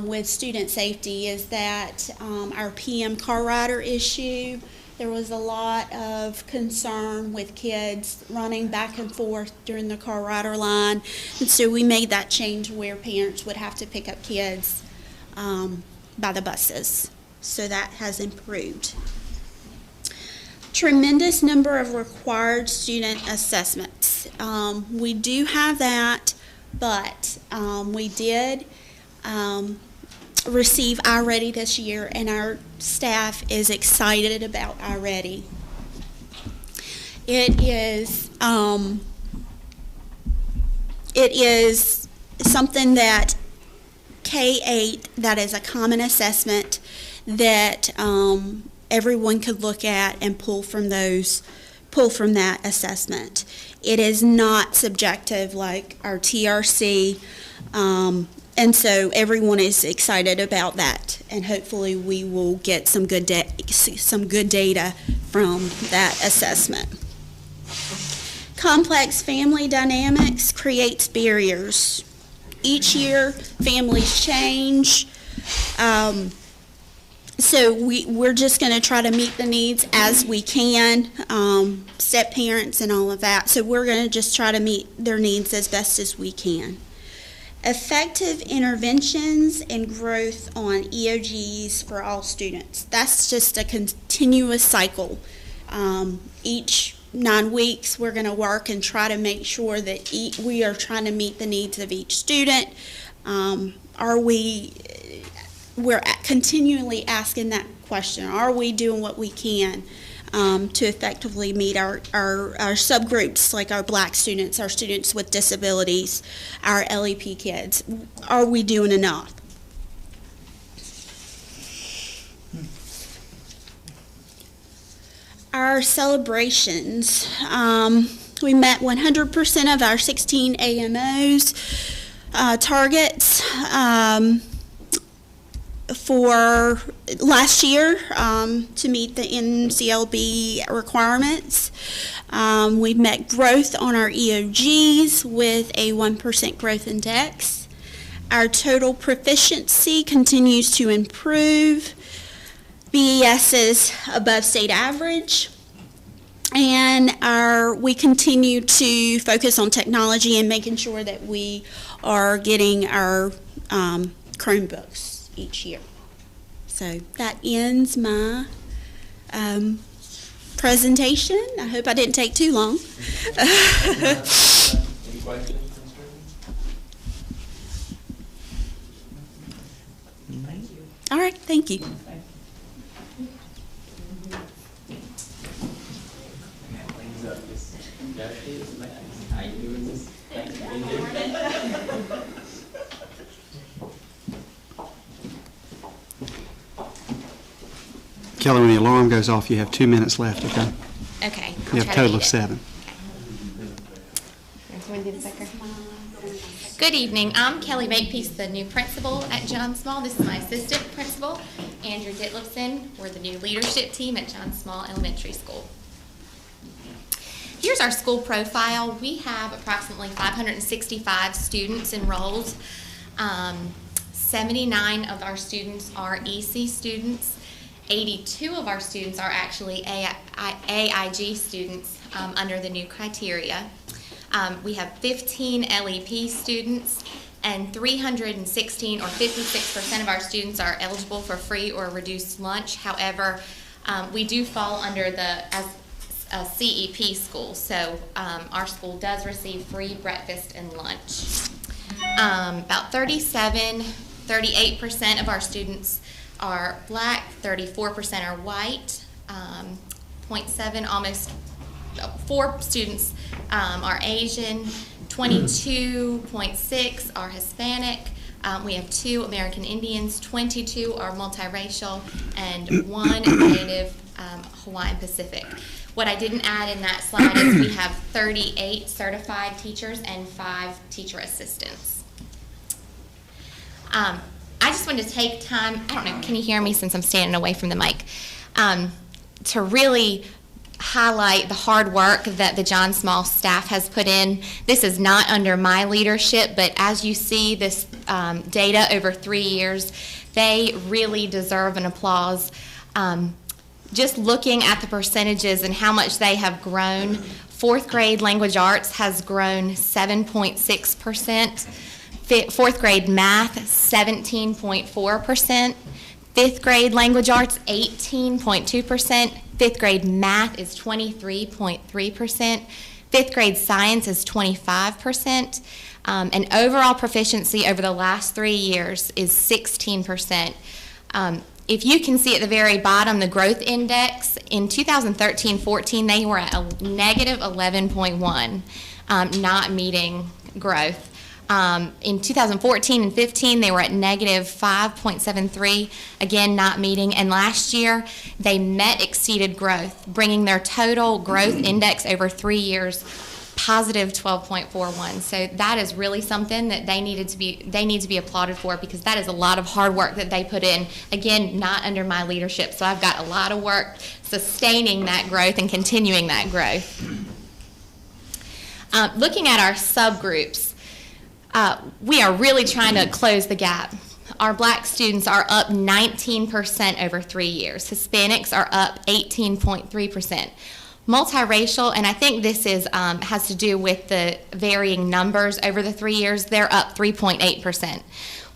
with student safety is that our PM car rider issue, there was a lot of concern with kids running back and forth during the car rider line. And so we made that change where parents would have to pick up kids by the buses. So that has improved. Tremendous number of required student assessments. We do have that, but we did receive iReady this year, and our staff is excited about iReady. It is something that K-8, that is a common assessment that everyone could look at and pull from that assessment. It is not subjective like our TRC, and so everyone is excited about that, and hopefully we will get some good data from that assessment. Complex family dynamics creates barriers. Each year, families change. So we're just going to try to meet the needs as we can, step parents and all of that. So we're going to just try to meet their needs as best as we can. Effective interventions and growth on EOGs for all students. That's just a continuous cycle. Each 9 weeks, we're going to work and try to make sure that we are trying to meet the needs of each student. We're continually asking that question. Are we doing what we can to effectively meet our subgroups, like our Black students, our students with disabilities, our LEP kids? Are we doing enough? Our celebrations. We met 100% of our 16 AMOs targets for last year to meet the NCLB requirements. We've met growth on our EOGs with a 1% growth index. Our total proficiency continues to improve. BES is above state average. And we continue to focus on technology and making sure that we are getting our Chromebooks each year. So that ends my presentation. I hope I didn't take too long. Any questions? All right, thank you. How you doing this? Thanks for being here. Kelly, when the alarm goes off, you have 2 minutes left, okay? Okay. You have a total of 7. Good evening. I'm Kelly Makepeace, the new principal at John Small. This is my assistant principal, Andrew Ditlevson. We're the new leadership team at John Small Elementary School. Here's our school profile. We have approximately 565 students enrolled. 79 of our students are EC students. 82 of our students are actually AIG students under the new criteria. We have 15 LEP students, and 316 or 56% of our students are eligible for free or reduced lunch. However, we do fall under as a CEP school, so our school does receive free breakfast and lunch. About 38% of our students are Black, 34% are white, 0.7, almost 4 students are Asian, 22.6 are Hispanic, we have 2 American Indians, 22 are multiracial, and 1 Native Hawaiian Pacific. What I didn't add in that slide is we have 38 certified teachers and 5 teacher assistants. I just wanted to take time, I don't know, can you hear me since I'm standing away from the mic, to really highlight the hard work that the John Small staff has put in. This is not under my leadership, but as you see this data over 3 years, they really deserve an applause. Just looking at the percentages and how much they have grown, fourth grade language arts has grown 7.6%, fourth grade math 17.4%, fifth grade language arts 18.2%, fifth grade math is 23.3%, fifth grade science is 25%, and overall proficiency over the last 3 years is 16%. If you can see at the very bottom, the growth index, in 2013-14, they were at a negative 11.1, not meeting growth. In 2014 and 15, they were at negative 5.73, again, not meeting. And last year, they exceeded growth, bringing their total growth index over 3 years positive 12.41. So that is really something that they need to be applauded for, because that is a lot of hard work that they put in. Again, not under my leadership, so I've got a lot of work sustaining that growth and continuing that growth. Looking at our subgroups, we are really trying to close the gap. Our black students are up 19% over 3 years. Hispanics are up 18.3%. Multiracial, and I think this is has to do with the varying numbers over the 3 years, they're up 3.8%.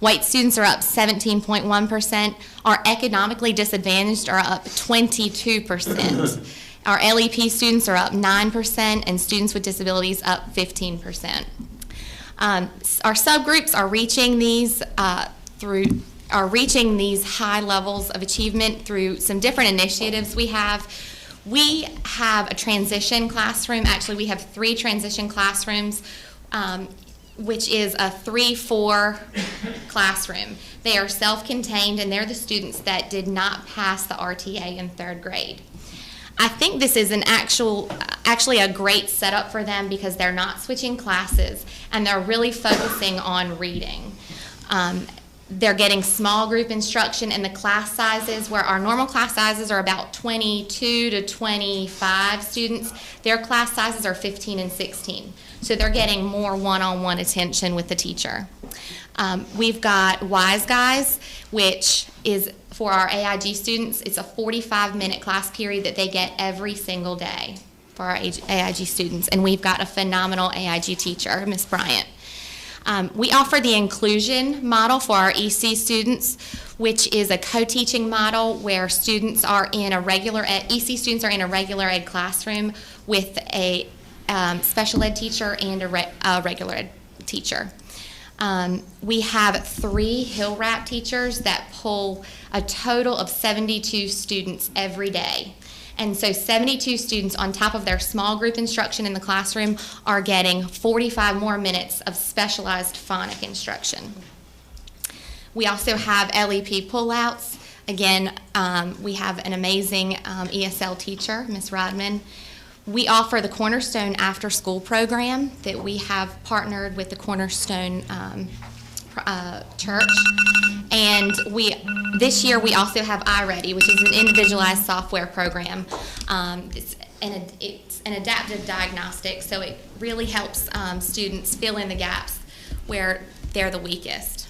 White students are up 17.1%. Our economically disadvantaged are up 22%. Our LEP students are up 9%, and students with disabilities up 15%. Our subgroups are reaching these high levels of achievement through some different initiatives we have. We have a transition classroom. Actually, we have 3 transition classrooms, which is a 3-4 classroom. They are self-contained, and they're the students that did not pass the RTA in 3rd grade. I think this is actually a great setup for them, because they're not switching classes, and they're really focusing on reading. They're getting small group instruction, and the class sizes, where our normal class sizes are about 22 to 25 students, their class sizes are 15 and 16. So they're getting more one-on-one attention with the teacher. We've got Wise Guys, which is for our AIG students. It's a 45-minute class period that they get every single day for our AIG students, and we've got a phenomenal AIG teacher, Miss Bryant. We offer the inclusion model for our EC students, which is a co-teaching model where students are in a regular ed, EC students are in a regular ed classroom with a special ed teacher and a regular ed teacher. We have 3 Hill Rap teachers that pull a total of 72 students every day. And so 72 students on top of their small group instruction in the classroom are getting 45 more minutes of specialized phonic instruction. We also have LEP pullouts. Again, we have an amazing ESL teacher, Ms. Rodman. We offer the Cornerstone After School program that we have partnered with the Cornerstone Church. And this year we also have iReady, which is an individualized software program. It's an adaptive diagnostic, so it really helps students fill in the gaps where they're the weakest.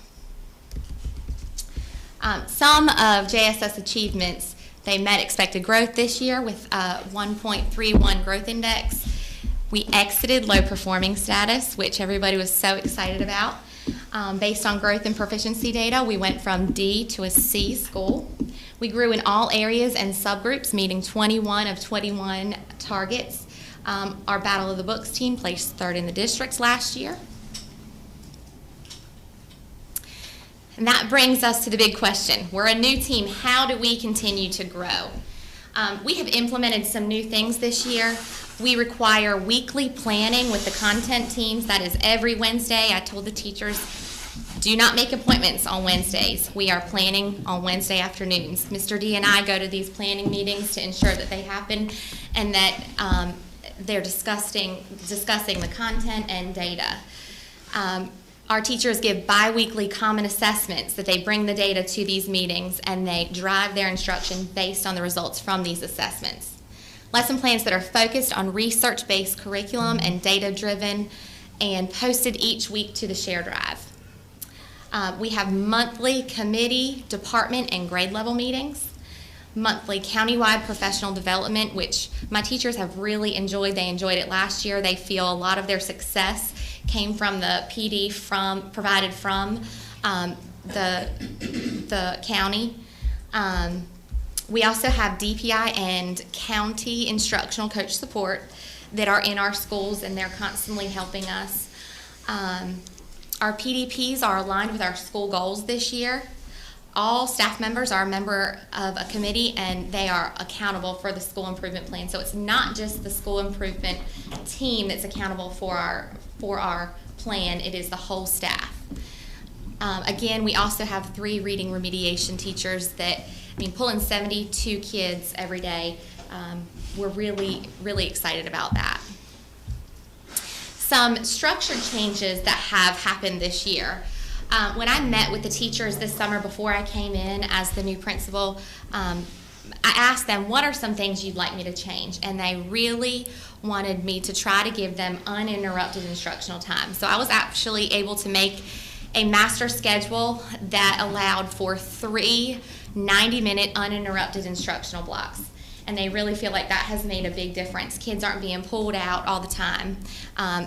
Some of JSS achievements: they met expected growth this year with a 1.31 growth index. We exited low performing status, which everybody was so excited about. Based on growth and proficiency data, we went from D to a C school. We grew in all areas and subgroups, meeting 21 of 21 targets. Our Battle of the Books team placed 3rd in the districts last year. And that brings us to the big question. We're a new team. How do we continue to grow? We have implemented some new things this year. We require weekly planning with the content teams. That is every Wednesday. I told the teachers, do not make appointments on Wednesdays. We are planning on Wednesday afternoons. Mr. D and I go to these planning meetings to ensure that they happen and that they're discussing the content and data. Our teachers give bi-weekly common assessments that they bring the data to these meetings, and they drive their instruction based on the results from these assessments. lesson plans that are focused on research-based curriculum and data-driven and posted each week to the share drive. We have monthly committee, department, and grade level meetings. Monthly countywide professional development, which my teachers have really enjoyed. They enjoyed it last year. They feel a lot of their success came from the PD provided from the county. We also have DPI and county instructional coach support that are in our schools, and they're constantly helping us. Our PDPs are aligned with our school goals this year. All staff members are a member of a committee, and they are accountable for the school improvement plan. So it's not just the school improvement team that's accountable for our plan, it is the whole staff. Again, we also have 3 reading remediation teachers that, pulling 72 kids every day, we're really, really excited about that. Some structured changes that have happened this year. When I met with the teachers this summer before I came in as the new principal, I asked them, what are some things you'd like me to change? And they really wanted me to try to give them uninterrupted instructional time. So I was actually able to make a master schedule that allowed for 3 90-minute uninterrupted instructional blocks. And they really feel like that has made a big difference. Kids aren't being pulled out all the time.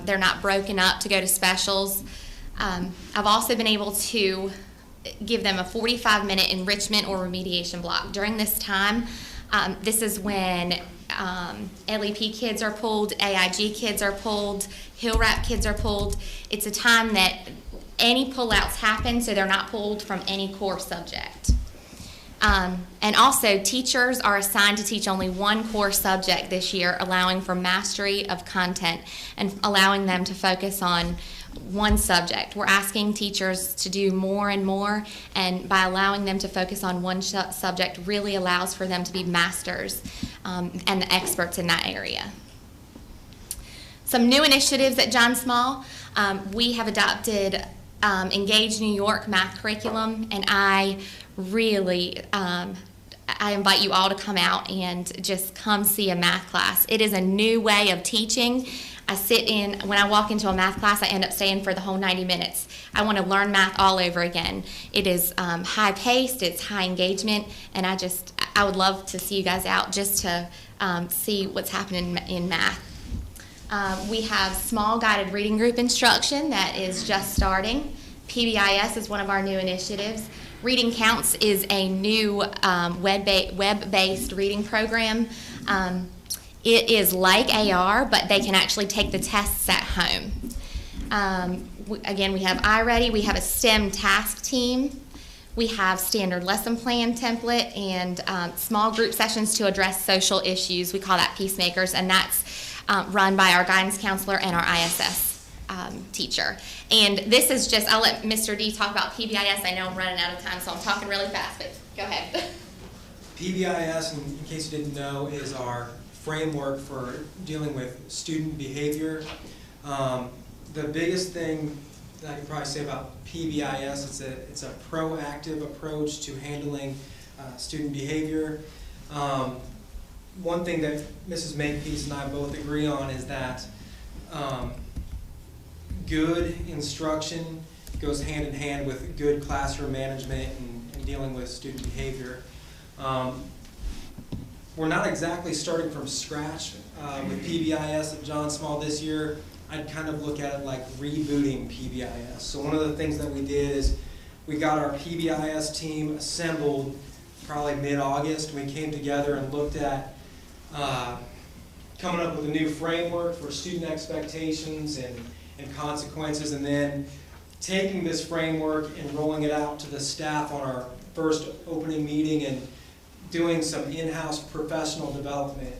They're not broken up to go to specials. I've also been able to give them a 45-minute enrichment or remediation block. During this time, this is when LEP kids are pulled, AIG kids are pulled, Hill Rap kids are pulled. It's a time that any pullouts happen, so they're not pulled from any core subject. And also, teachers are assigned to teach only one core subject this year, allowing for mastery of content and allowing them to focus on one subject. We're asking teachers to do more and more, and by allowing them to focus on one subject really allows for them to be masters and the experts in that area. Some new initiatives at John Small. We have adopted Engage New York math curriculum, and I really I invite you all to come out and just come see a math class. It is a new way of teaching. When I walk into a math class, I end up staying for the whole 90 minutes. I want to learn math all over again. It is high-paced, it's high engagement, and I would love to see you guys out just to see what's happening in math. We have small guided reading group instruction that is just starting. PBIS is one of our new initiatives. Reading Counts is a new web-based reading program. It is like AR, but they can actually take the tests at home. Again, we have iReady, we have a STEM task team, we have standard lesson plan template, and small group sessions to address social issues. We call that Peacemakers, and that's run by our guidance counselor and our ISS teacher. And this is just, I'll let Mr. D talk about PBIS. I know I'm running out of time, so I'm talking really fast, but go ahead. PBIS, in case you didn't know, is our framework for dealing with student behavior. The biggest thing that I can probably say about PBIS, it's a proactive approach to handling student behavior. One thing that Mrs. Makepeace and I both agree on is that good instruction goes hand in hand with good classroom management and dealing with student behavior. We're not exactly starting from scratch with PBIS at John Small this year. I'd kind of look at it like rebooting PBIS. So one of the things that we did is we got our PBIS team assembled probably mid-August. We came together and looked at coming up with a new framework for student expectations and consequences, and then taking this framework and rolling it out to the staff on our first opening meeting and doing some in-house professional development.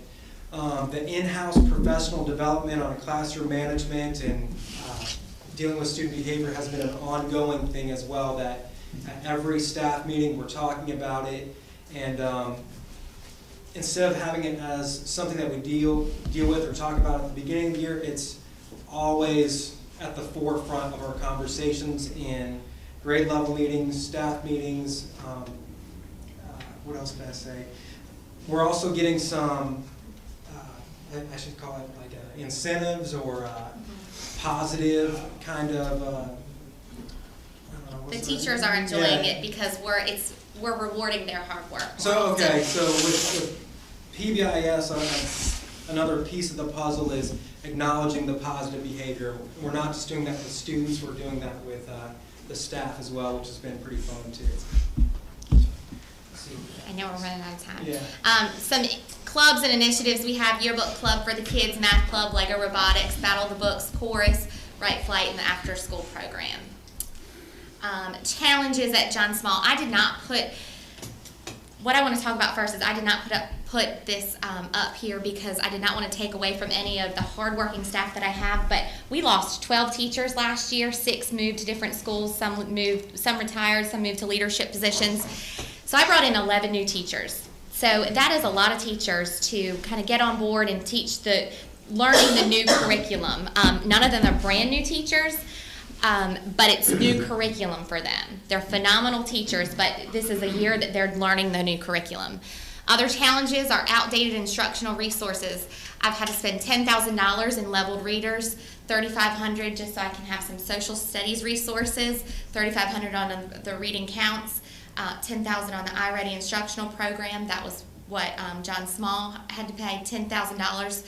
The in-house professional development on classroom management and dealing with student behavior has been an ongoing thing as well, that at every staff meeting we're talking about it, and instead of having it as something that we deal with or talk about at the beginning of the year, it's always at the forefront of our conversations in grade level meetings, staff meetings. What else can I say? We're also getting some I should call it like incentives or positive kind of, I don't know, The what's teachers are enjoying it because we're rewarding their hard work. So, okay, so with PBIS, another piece of the puzzle is acknowledging the positive behavior. We're not just doing that with students, we're doing that with the staff as well, which has been pretty fun too. I know we're running out of time. Yeah. Some clubs and initiatives, we have Yearbook Club for the kids, Math Club, Lego Robotics, Battle of the Books, Chorus, Right Flight, and the After School program. Challenges at John Small. I did not put, what I want to talk about first is I did not put this up here because I did not want to take away from any of the hardworking staff that I have, but we lost 12 teachers last year. 6 moved to different schools, some retired, some moved to leadership positions. So I brought in 11 new teachers. So that is a lot of teachers to kind of get on board and teach learning the new curriculum. None of them are brand new teachers, but it's new curriculum for them. They're phenomenal teachers, but this is a year that they're learning the new curriculum. Other challenges are outdated instructional resources. I've had to spend $10,000 in leveled readers, $3,500 just so I can have some social studies resources, $3,500 on the reading counts, $10,000 on the iReady instructional program. That was what John Small had to pay, $10,000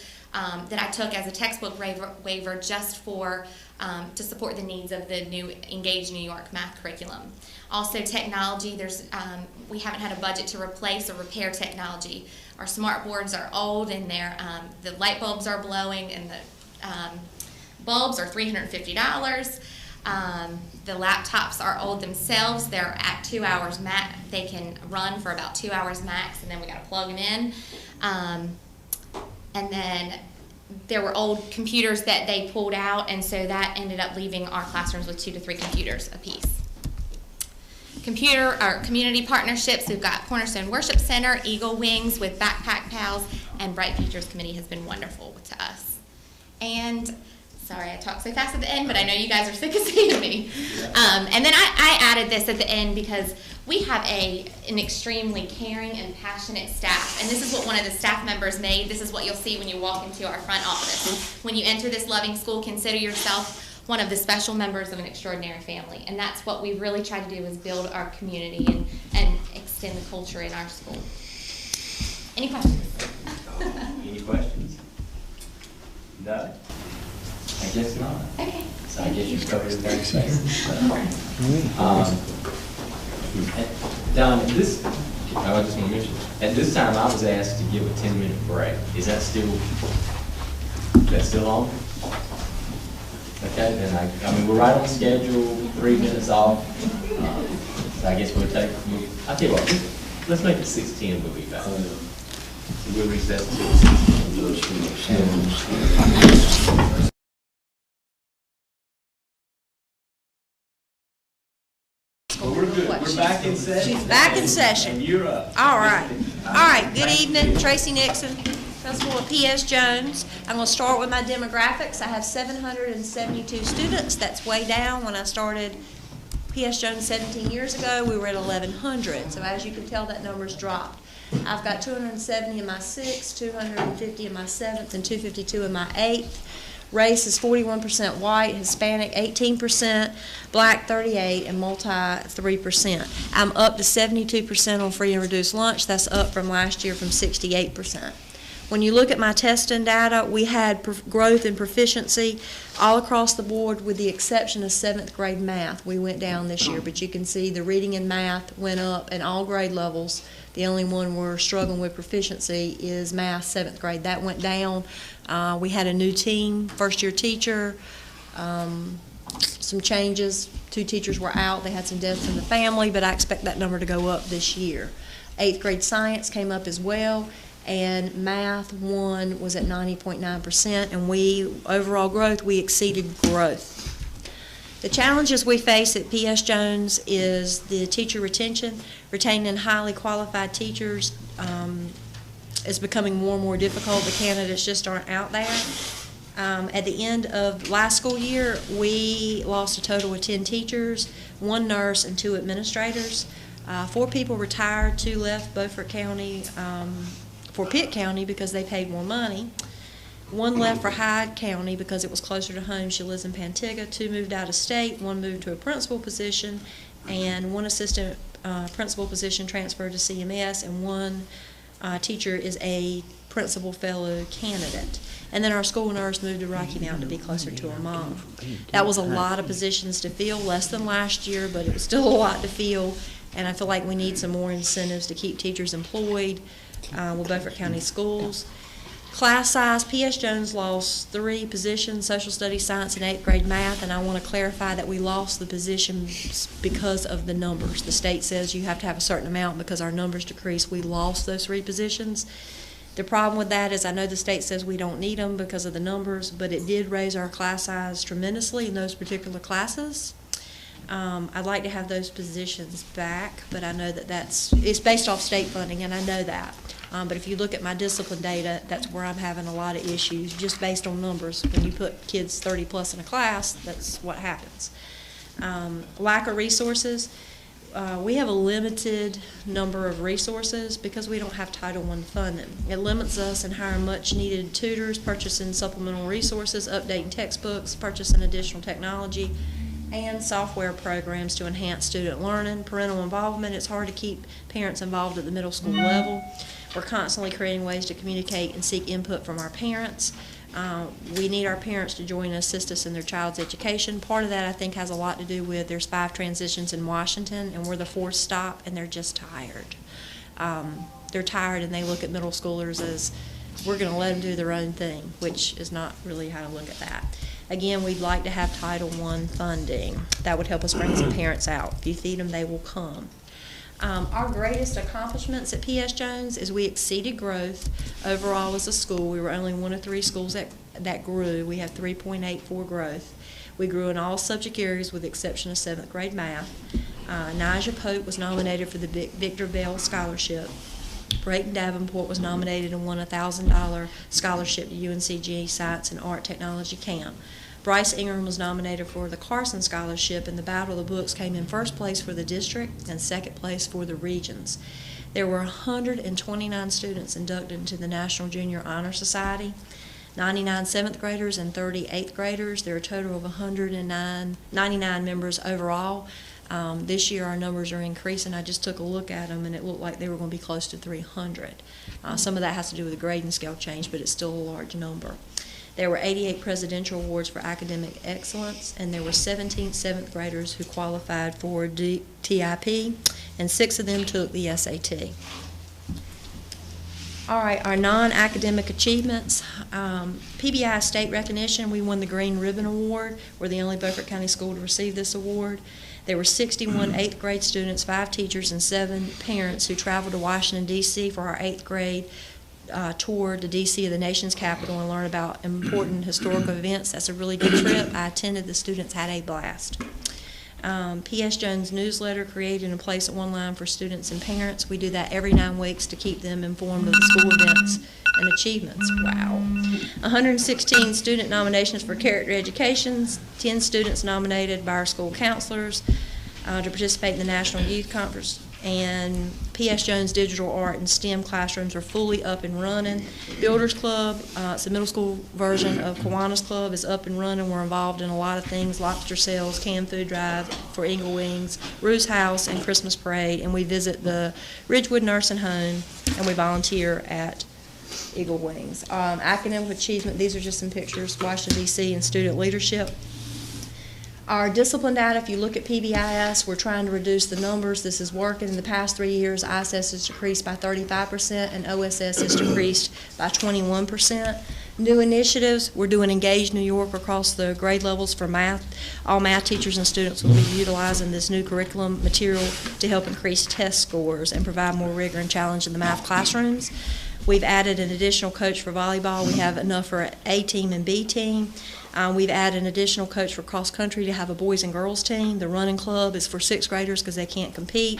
that I took as a textbook waiver just for to support the needs of the new Engage New York math curriculum. Also technology, we haven't had a budget to replace or repair technology. Our smart boards are old and the light bulbs are blowing and the bulbs are $350. The laptops are old themselves. They're at 2 hours max. They can run for about 2 hours max, and then we got to plug them in. And then there were old computers that they pulled out, and so that ended up leaving our classrooms with 2 to 3 computers apiece. Community partnerships, we've got Cornerstone Worship Center, Eagle Wings with Backpack Pals, and Bright Futures Committee has been wonderful to us. And sorry, I talk so fast at the end, but I know you guys are sick of seeing me. And then I added this at the end because we have an extremely caring and passionate staff. And this is what one of the staff members made. This is what you'll see when you walk into our front office. When you enter this loving school, consider yourself one of the special members of an extraordinary family. And that's what we really try to do is build our community and extend the culture in our school. Any questions? Any questions? No? I guess not. Okay. So I guess you covered everything. Don, I just want to mention, at this time I was asked to give a 10-minute break. Is that still on? Okay, then I mean, we're right on schedule, 3 minutes off. So I guess I'll tell you what, let's make it 6:10, we'll be back. So we'll recess until 6:10. Well, we're good. We're back in session. She's back in session. And you're up. All right. All right. Good evening. Tracy Nixon, Principal of P.S. Jones. I'm going to start with my demographics. I have 772 students. That's way down. When I started P.S. Jones 17 years ago, we were at 1,100. So as you can tell, that number's dropped. I've got 270 in my 6th, 250 in my 7th, and 252 in my 8th. Race is 41% white, Hispanic 18%, black 38%, and multi 3%. I'm up to 72% on free and reduced lunch. That's up from last year from 68%. When you look at my testing data, we had growth in proficiency all across the board with the exception of 7th grade math. We went down this year, but you can see the reading and math went up in all grade levels. The only one we're struggling with proficiency is math, 7th grade. That went down. We had a new team, first-year teacher, some changes. 2 teachers were out. They had some deaths in the family, but I expect that number to go up this year. 8th grade science came up as well, and math 1 was at 90.9%, and overall growth, we exceeded growth. The challenges we face at P.S. Jones is the teacher retention. Retaining highly qualified teachers is becoming more and more difficult. The candidates just aren't out there. At the end of last school year, we lost a total of 10 teachers, 1 nurse, and 2 administrators. 4 people retired, 2 left Beaufort County for Pitt County because they paid more money. 1 left for Hyde County because it was closer to home. She lives in Pantigga. 2 moved out of state. 1 moved to a principal position, and 1 assistant principal position transferred to CMS, and 1 teacher is a principal fellow candidate. And then our school nurse moved to Rocky Mount to be closer to her mom. That was a lot of positions to fill, less than last year, but it was still a lot to fill. And I feel like we need some more incentives to keep teachers employed with Beaufort County Schools. Class size, P.S. Jones lost 3 positions, social studies, science, and 8th grade math, and I want to clarify that we lost the positions because of the numbers. The state says you have to have a certain amount because our numbers decreased. We lost those 3 positions. The problem with that is I know the state says we don't need them because of the numbers, but it did raise our class size tremendously in those particular classes. I'd like to have those positions back, but I know that it's based off state funding, and I know that. But if you look at my discipline data, that's where I'm having a lot of issues, just based on numbers. When you put kids 30 plus in a class, that's what happens. Lack of resources. We have a limited number of resources because we don't have Title I funding. It limits us in hiring much needed tutors, purchasing supplemental resources, updating textbooks, purchasing additional technology, and software programs to enhance student learning, parental involvement. It's hard to keep parents involved at the middle school level. We're constantly creating ways to communicate and seek input from our parents. We need our parents to join and assist us in their child's education. Part of that, I think, has a lot to do with there's 5 transitions in Washington, and we're the 4th stop, and they're just tired. They're tired, and they look at middle schoolers as we're going to let them do their own thing, which is not really how to look at that. Again, we'd like to have Title I funding. That would help us bring some parents out. If you feed them, they will come. Our greatest accomplishments at P.S. Jones is we exceeded growth overall as a school. We were only one of 3 schools that grew. We have 3.84 growth. We grew in all subject areas with the exception of 7th grade math. Nigel Pope was nominated for the Victor Bell Scholarship. Brayton Davenport was nominated and won a $1,000 scholarship to UNCG Science and Art Technology Camp. Bryce Ingram was nominated for the Carson Scholarship, and the Battle of the Books came in 1st place for the district and 2nd place for the regions. There were 129 students inducted into the National Junior Honor Society, 99 7th graders and 30 8th graders. There are a total of 99 members overall. This year our numbers are increasing. I just took a look at them, and it looked like they were going to be close to 300. Some of that has to do with the grading scale change, but it's still a large number. There were 88 presidential awards for academic excellence, and there were 17 7th graders who qualified for TIP, and 6 of them took the SAT. All right, our non-academic achievements. PBI state recognition, we won the Green Ribbon Award. We're the only Beaufort County school to receive this award. There were 61 8th grade students, 5 teachers, and 7 parents who traveled to Washington, D.C. for our 8th grade tour to D.C., the nation's capital, and learn about important historical events. That's a really good trip. I attended. The students had a blast. P.S. Jones newsletter, created and placed online for students and parents. We do that every 9 weeks to keep them informed of the school events and achievements. Wow. 116 student nominations for character educations, 10 students nominated by our school counselors to participate in the National Youth Conference. And P.S. Jones digital art and STEM classrooms are fully up and running. Builders Club, it's a middle school version of Kiwanis Club, is up and running. We're involved in a lot of things: lobster sales, canned food drive for Eagle Wings, Rue's House, and Christmas Parade. And we visit the Ridgewood Nursing Home, and we volunteer at Eagle Wings. Academic achievement, these are just some pictures, Washington, D.C., and student leadership. Our discipline data, if you look at PBIS, we're trying to reduce the numbers. This is working. In the past 3 years, ISS has decreased by 35% and OSS has decreased by 21%. New initiatives, we're doing Engage New York across the grade levels for math. All math teachers and students will be utilizing this new curriculum material to help increase test scores and provide more rigor and challenge in the math classrooms. We've added an additional coach for volleyball. We have enough for A team and B team. We've added an additional coach for cross country to have a boys and girls team. The running club is for 6th graders because they can't compete.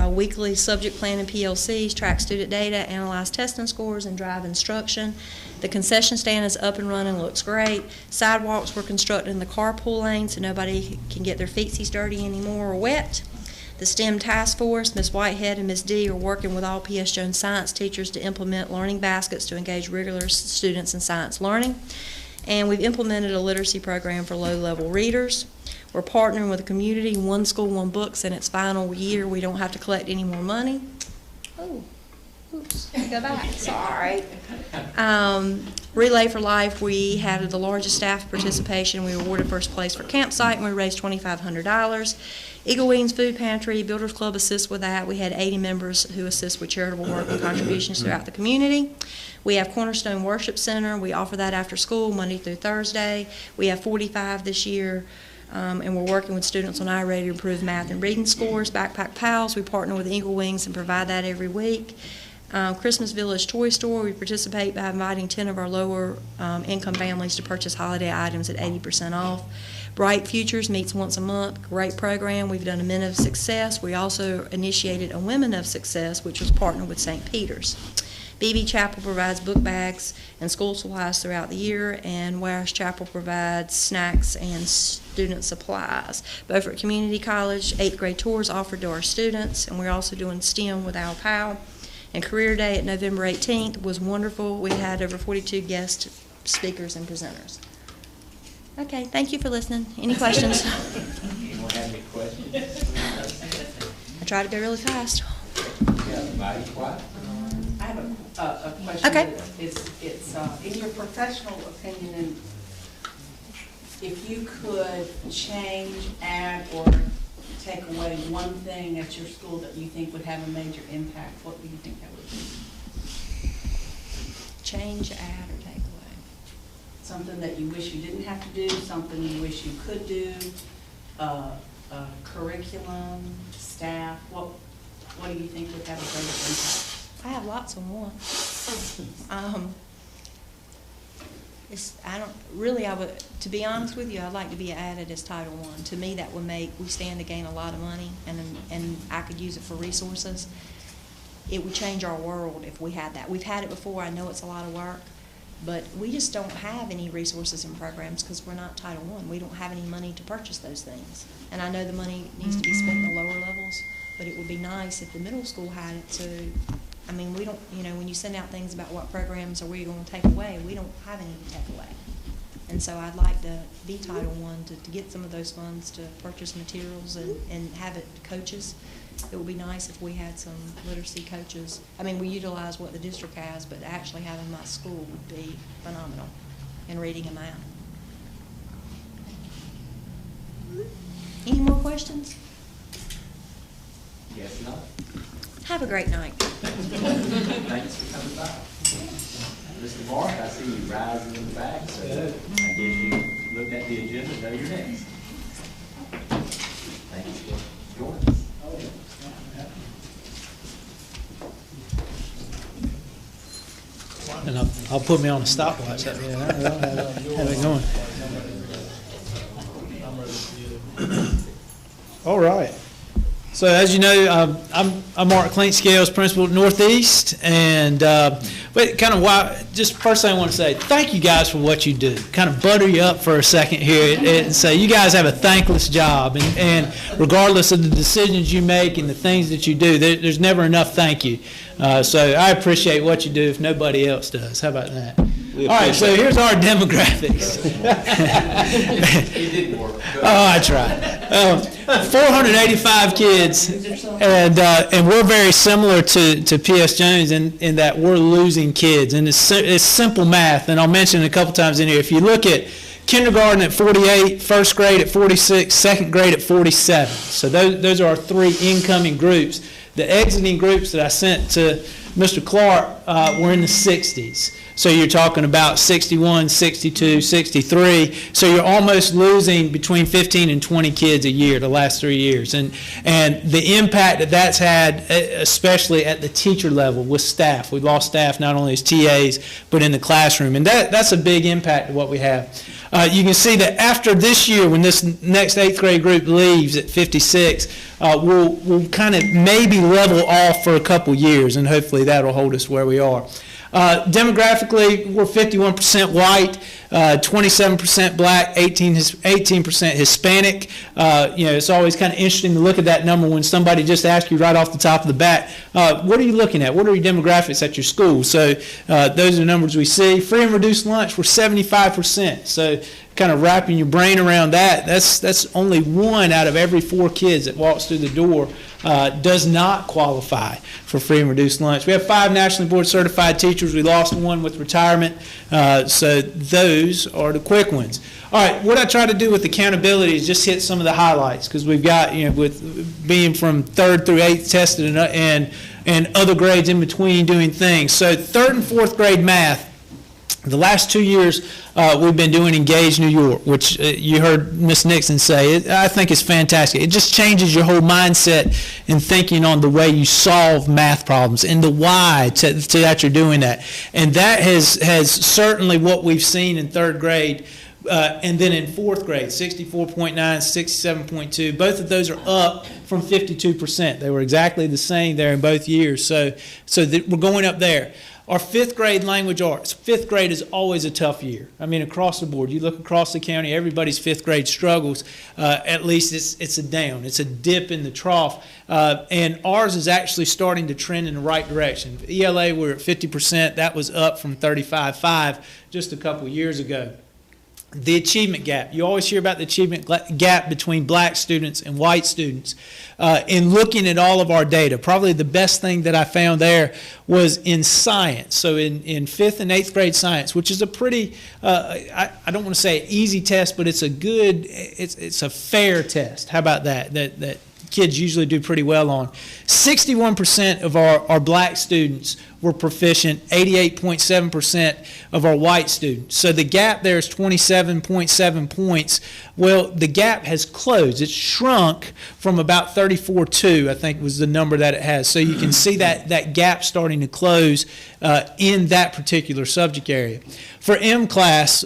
Weekly subject planning PLCs, track student data, analyze testing scores, and drive instruction. The concession stand is up and running, looks great. Sidewalks were constructed in the carpool lane so nobody can get their feetsies dirty anymore or wet. The STEM Task Force, Ms. Whitehead and Ms. D are working with all P.S. Jones science teachers to implement learning baskets to engage regular students in science learning. And we've implemented a literacy program for low-level readers. We're partnering with the community, One School, One Books, in its final year. We don't have to collect any more money. Oh, oops, go back, sorry. Relay for Life, we had the largest staff participation. We were awarded first place for campsite, and we raised $2,500. Eagle Wings Food Pantry, Builders Club assists with that. We had 80 members who assist with charitable work and contributions throughout the community. We have Cornerstone Worship Center. We offer that after school, Monday through Thursday. We have 45 this year, and we're working with students on iReady to improve math and reading scores. Backpack Pals, we partner with Eagle Wings and provide that every week. Christmas Village Toy Store, we participate by inviting 10 of our lower income families to purchase holiday items at 80% off. Bright Futures meets once a month, great program. We've done a Men of Success. We also initiated a Women of Success, which was partnered with St. Peter's. BB Chapel provides book bags and school supplies throughout the year, and Warish Chapel provides snacks and student supplies. Beaufort Community College, 8th grade tours offered to our students, and we're also doing STEM with Al Powell. And Career Day at November 18th was wonderful. We had over 42 guest speakers and presenters. Okay, thank you for listening. Any questions? Anyone have any questions? I try to go really fast. Yeah, everybody quiet. I have a question. Okay. It's in your professional opinion, and if you could change, add, or take away one thing at your school that you think would have a major impact, what do you think that would be? Change, add, or take away. Something that you wish you didn't have to do, something you wish you could do, curriculum, staff, what do you think would have a greater impact? I have lots on one. To be honest with you, I'd like to be added as Title I. To me, that would we stand to gain a lot of money, and I could use it for resources. It would change our world if we had that. We've had it before. I know it's a lot of work, but we just don't have any resources and programs because we're not Title I. We don't have any money to purchase those things. And I know the money needs to be spent in the lower levels, but it would be nice if the middle school had it too. I mean, we don't, when you send out things about what programs are we going to take away, we don't have any to take away. And so I'd like to be Title I to get some of those funds to purchase materials and have it coaches. It would be nice if we had some literacy coaches. I mean, we utilize what the district has, but actually having my school would be phenomenal in reading and math. Any more questions? Yes, no. Have a great night. Thanks for coming by. Mr. Mark, I see you rising in the back, so I guess you looked at the agenda and know you're next. Thank you for joining us. And I'll put me on a stopwatch up there. Have it going. All right. So as you know, I'm Mark Clinkscales, principal at Northeast, and but kind of just first thing I want to say, thank you guys for what you do. Kind of butter you up for a second here and say you guys have a thankless job, and regardless of the decisions you make and the things that you do, there's never enough thank you. So I appreciate what you do if nobody else does. How about that? All right, so here's our demographics. It didn't work. Oh, I tried. 485 kids, and we're very similar to P.S. Jones in that we're losing kids, and it's simple math, and I'll mention it a couple times in here. If you look at kindergarten at 48, first grade at 46, second grade at 47. So those are our three incoming groups. The exiting groups that I sent to Mr. Clark were in the 60s. So you're talking about 61, 62, 63. So you're almost losing between 15 and 20 kids a year the last 3 years. And the impact that that's had, especially at the teacher level with staff. We've lost staff not only as TAs, but in the classroom. And that's a big impact of what we have. You can see that after this year, when this next 8th grade group leaves at 56, we'll kind of maybe level off for a couple years, and hopefully that'll hold us where we are. Demographically, we're 51% white, 27% black, 18% Hispanic. It's always kind of interesting to look at that number when somebody just asks you right off the top of the bat, what are you looking at? What are your demographics at your school? So those are the numbers we see. Free and reduced lunch, we're 75%. So kind of wrapping your brain around that, that's only 1 out of every 4 kids that walks through the door does not qualify for free and reduced lunch. We have 5 nationally board certified teachers. We lost 1 with retirement. So those are the quick ones. All right, what I try to do with accountability is just hit some of the highlights, because we've got, with being from 3rd through 8th tested and other grades in between doing things. So 3rd and 4th grade math, the last 2 years we've been doing Engage New York, which you heard Ms. Nixon say. I think it's fantastic. It just changes your whole mindset in thinking on the way you solve math problems and the why to that you're doing that. And that has certainly what we've seen in 3rd grade. And then in 4th grade, 64.9, 67.2. Both of those are up from 52%. They were exactly the same there in both years. So we're going up there. Our 5th grade language arts. 5th grade is always a tough year. I mean, across the board. You look across the county, everybody's 5th grade struggles. At least it's a down. It's a dip in the trough. And ours is actually starting to trend in the right direction. ELA, we're at 50%. That was up from 35.5 just a couple years ago. The achievement gap. You always hear about the achievement gap between black students and white students. In looking at all of our data, probably the best thing that I found there was in science. So in 5th and 8th grade science, which is a pretty, I don't want to say easy test, but it's a good, it's a fair test. How about that? That kids usually do pretty well on. 61% of our black students were proficient, 88.7% of our white students. So the gap there is 27.7 points. Well, the gap has closed. It's shrunk from about 34.2, I think was the number that it has. So you can see that gap starting to close in that particular subject area. For M class,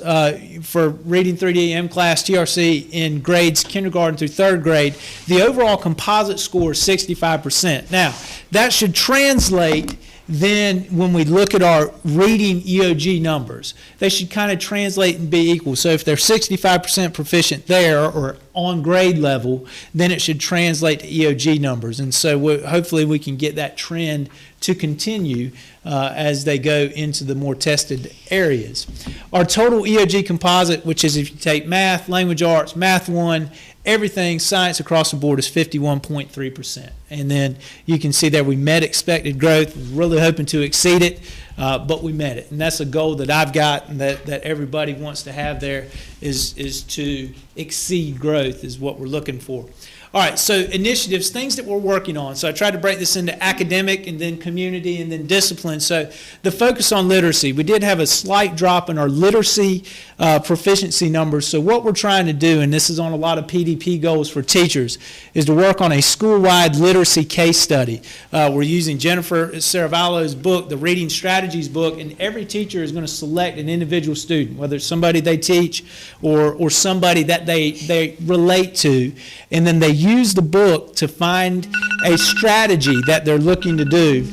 for Reading 3D, M class, TRC in grades kindergarten through 3rd grade, the overall composite score is 65%. Now, that should translate then when we look at our reading EOG numbers, they should kind of translate and be equal. So if they're 65% proficient there or on grade level, then it should translate to EOG numbers. And so hopefully we can get that trend to continue as they go into the more tested areas. Our total EOG composite, which is if you take math, language arts, math 1, everything, science across the board is 51.3%. And then you can see there we met expected growth, really hoping to exceed it, but we met it. And that's a goal that I've got and that everybody wants to have there is to exceed growth is what we're looking for. All right, so initiatives, things that we're working on. So I tried to break this into academic and then community and then discipline. So the focus on literacy. We did have a slight drop in our literacy proficiency numbers. So what we're trying to do, and this is on a lot of PDP goals for teachers, is to work on a school-wide literacy case study. We're using Jennifer Saravallo's book, the Reading Strategies book, and every teacher is going to select an individual student, whether it's somebody they teach or somebody that they relate to, and then they use the book to find a strategy that they're looking to do.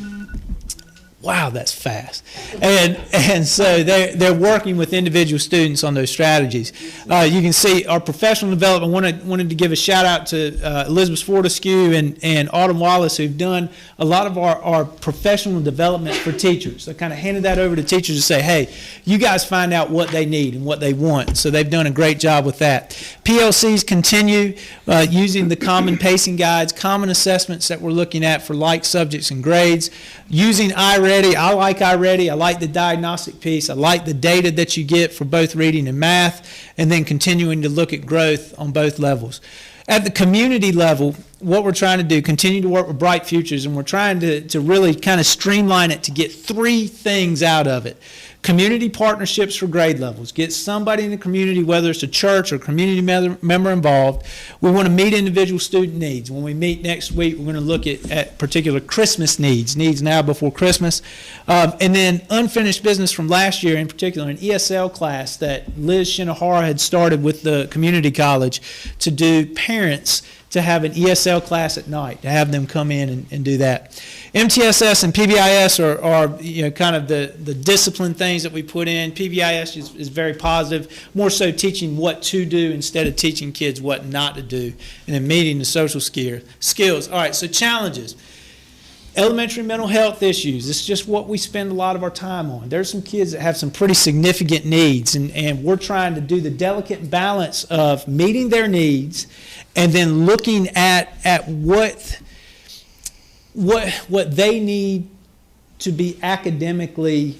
Wow, that's fast. And so they're working with individual students on those strategies. You can see our professional development. Wanted to give a shout out to Elizabeth Fortescue and Autumn Wallace, who've done a lot of our professional development for teachers. I kind of handed that over to teachers to say, hey, you guys find out what they need and what they want. So they've done a great job with that. PLCs continue using the common pacing guides, common assessments that we're looking at for like subjects and grades, using iReady. I like iReady. I like the diagnostic piece. I like the data that you get for both reading and math, and then continuing to look at growth on both levels. At the community level, what we're trying to do, continue to work with Bright Futures, and we're trying to really kind of streamline it to get 3 things out of it. Community partnerships for grade levels. Get somebody in the community, whether it's a church or community member involved. We want to meet individual student needs. When we meet next week, we're going to look at particular Christmas needs now before Christmas. And then unfinished business from last year, in particular, an ESL class that Liz Shinohara had started with the community college to do parents to have an ESL class at night, to have them come in and do that. MTSS and PBIS are kind of the discipline things that we put in. PBIS is very positive, more so teaching what to do instead of teaching kids what not to do, and then meeting the social skills. All right, so challenges. Elementary mental health issues. This is just what we spend a lot of our time on. There's some kids that have some pretty significant needs, and we're trying to do the delicate balance of meeting their needs and then looking at what they need to be academically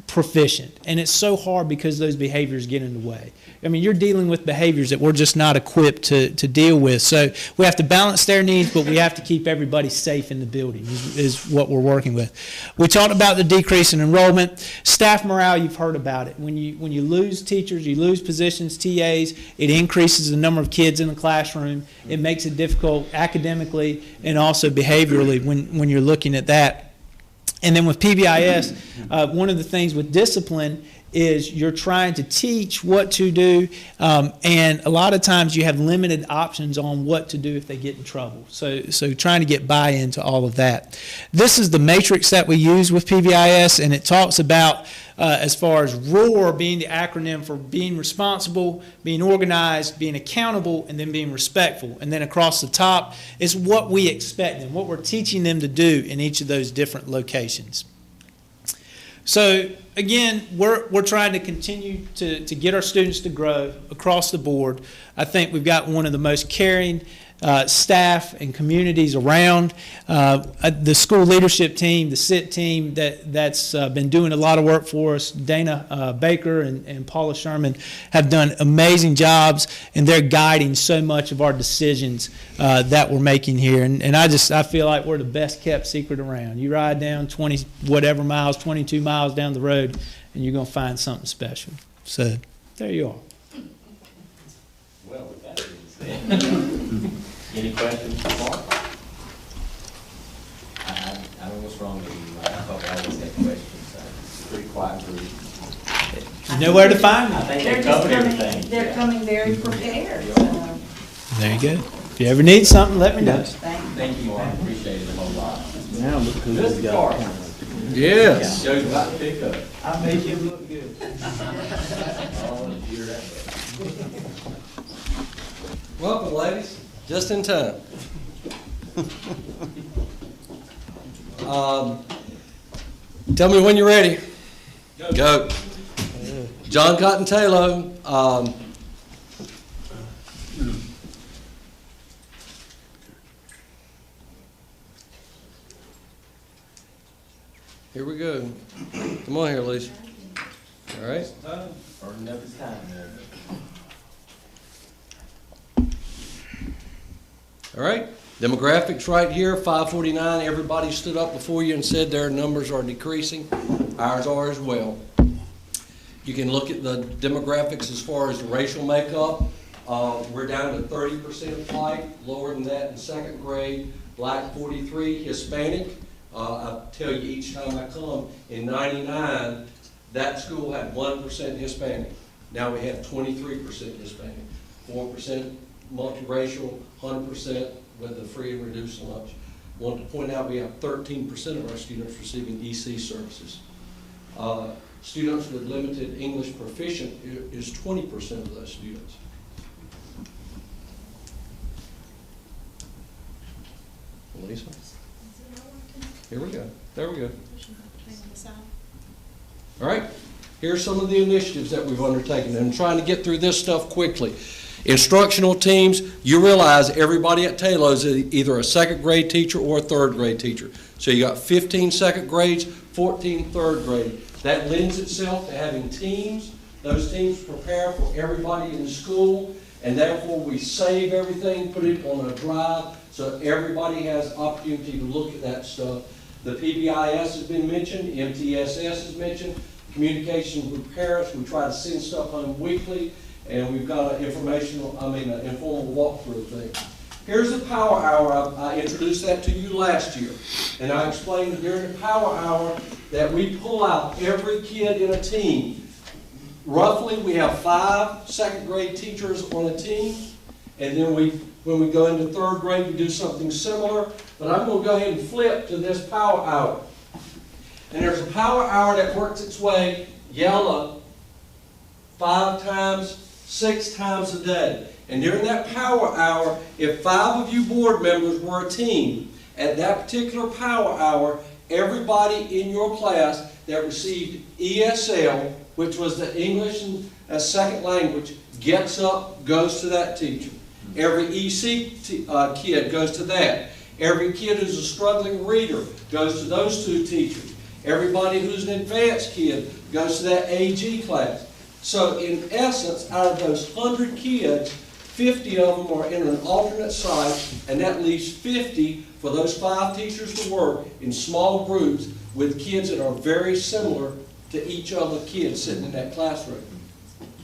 proficient. And it's so hard because those behaviors get in the way. I mean, you're dealing with behaviors that we're just not equipped to deal with. So we have to balance their needs, but we have to keep everybody safe in the building is what we're working with. We talked about the decrease in enrollment. Staff morale, you've heard about it. When you lose teachers, you lose positions, TAs, it increases the number of kids in the classroom. It makes it difficult academically and also behaviorally when you're looking at that. And then with PBIS, one of the things with discipline is you're trying to teach what to do, and a lot of times you have limited options on what to do if they get in trouble. So trying to get buy-in to all of that. This is the matrix that we use with PBIS, and it talks about as far as ROAR being the acronym for being responsible, being organized, being accountable, and then being respectful. And then across the top is what we expect them, what we're teaching them to do in each of those different locations. So again, we're trying to continue to get our students to grow across the board. I think we've got one of the most caring staff and communities around. The school leadership team, the SIT team that's been doing a lot of work for us, Dana Baker and Paula Sherman, have done amazing jobs, and they're guiding so much of our decisions that we're making here. And I feel like we're the best kept secret around. You ride down 20 whatever miles, 22 miles down the road, and you're going to find something special. So there you are. Well, with that being said, any questions for Mark? I don't know what's wrong with you. I thought I always had questions. It's a pretty quiet group. You know where to find me. I think They're they just covered coming, everything. they're coming very prepared, so. There you go. If you ever need something, let me know. Thank you, Mark. Appreciate it a whole lot. Now look who we Mr. got. Carter. Yes. Joe's about to pick up. I made you look good. Oh, you're right. Welcome, ladies. Just in time. Tell me when you're ready. Go. John Cotton Taylor. Here we go. Come on here, Lisa. All right. Burning up his time there. All right, demographics right here, 549. Everybody stood up before you and said their numbers are decreasing. Ours are as well. You can look at the demographics as far as the racial makeup. We're down to 30% white, lower than that in second grade. Black 43, Hispanic. I tell you each time I come, in 99, that school had 1% Hispanic. Now we have 23% Hispanic, 4% multiracial, 100% with the free and reduced lunch. I want to point out we have 13% of our students receiving EC services. Students with limited English proficient is 20% of those students. Lisa? Here we go. There we go. All right. Here's some of the initiatives that we've undertaken. I'm trying to get through this stuff quickly. Instructional teams, you realize everybody at Taylor is either a second grade teacher or a third grade teacher. So you got 15 second grades, 14 third grade. That lends itself to having teams. Those teams prepare for everybody in the school, and therefore we save everything, put it on a drive, so everybody has opportunity to look at that stuff. The PBIS has been mentioned, MTSS is mentioned, communication with parents, we try to send stuff home weekly. And we've got an informal walkthrough thing. Here's the power hour. I introduced that to you last year. And I explained during the power hour that we pull out every kid in a team. Roughly, we have 5 second grade teachers on a team. And then when we go into third grade, we do something similar. But I'm going to go ahead and flip to this power hour. And there's a power hour that works its way yellow 5 times, 6 times a day. And during that power hour, if 5 of you board members were a team, at that particular power hour, everybody in your class that received ESL, which was the English as second language, gets up, goes to that teacher. Every EC kid goes to that. Every kid who's a struggling reader goes to those 2 teachers. Everybody who's an advanced kid goes to that AG class. So in essence, out of those 100 kids, 50 of them are in an alternate site, and that leaves 50 for those 5 teachers to work in small groups with kids that are very similar to each other kids sitting in that classroom.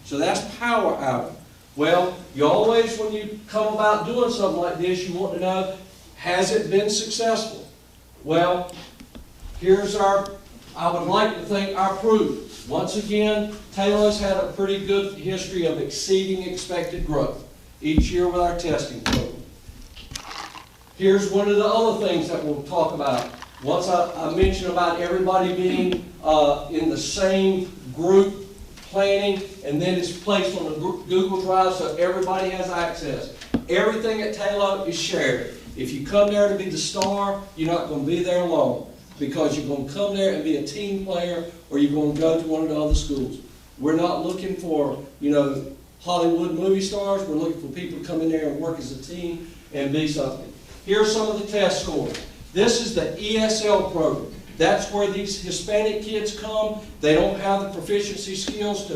So that's power hour. Well, you always, when you come about doing something like this, you want to know, has it been successful? Well, here's I would like to think our proof. Once again, Taylor's had a pretty good history of exceeding expected growth each year with our testing program. Here's one of the other things that we'll talk about. Once I mentioned about everybody being in the same group planning, and then it's placed on a Google Drive so everybody has access. Everything at Taylor is shared. If you come there to be the star, you're not going to be there long, because you're going to come there and be a team player, or you're going to go to one of the other schools. We're not looking for, Hollywood movie stars. We're looking for people to come in there and work as a team and be something. Here's some of the test scores. This is the ESL program. That's where these Hispanic kids come. They don't have the proficiency skills to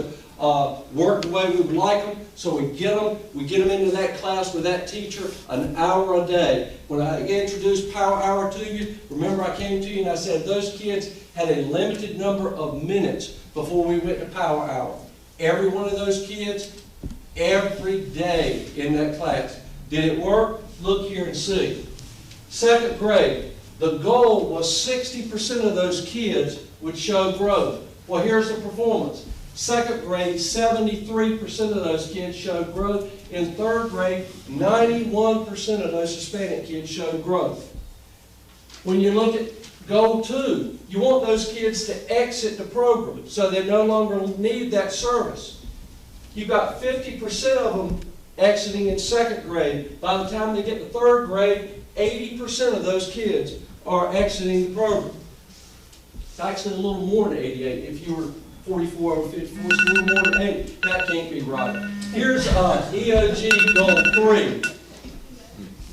work the way we would like them, so we get them into that class with that teacher an hour a day. When I introduced Power Hour to you, remember I came to you and I said those kids had a limited number of minutes before we went to Power Hour. Every one of those kids, every day in that class. Did it work? Look here and see. Second grade, the goal was 60% of those kids would show growth. Well, here's the performance. Second grade, 73% of those kids showed growth. In third grade, 91% of those Hispanic kids showed growth. When you look at goal 2, you want those kids to exit the program so they no longer need that service. You've got 50% of them exiting in second grade. By the time they get to third grade, 80% of those kids are exiting the program. It's actually a little more than 88. If you were 44 over 54, it's a little more than 80. That can't be right. Here's EOG goal 3.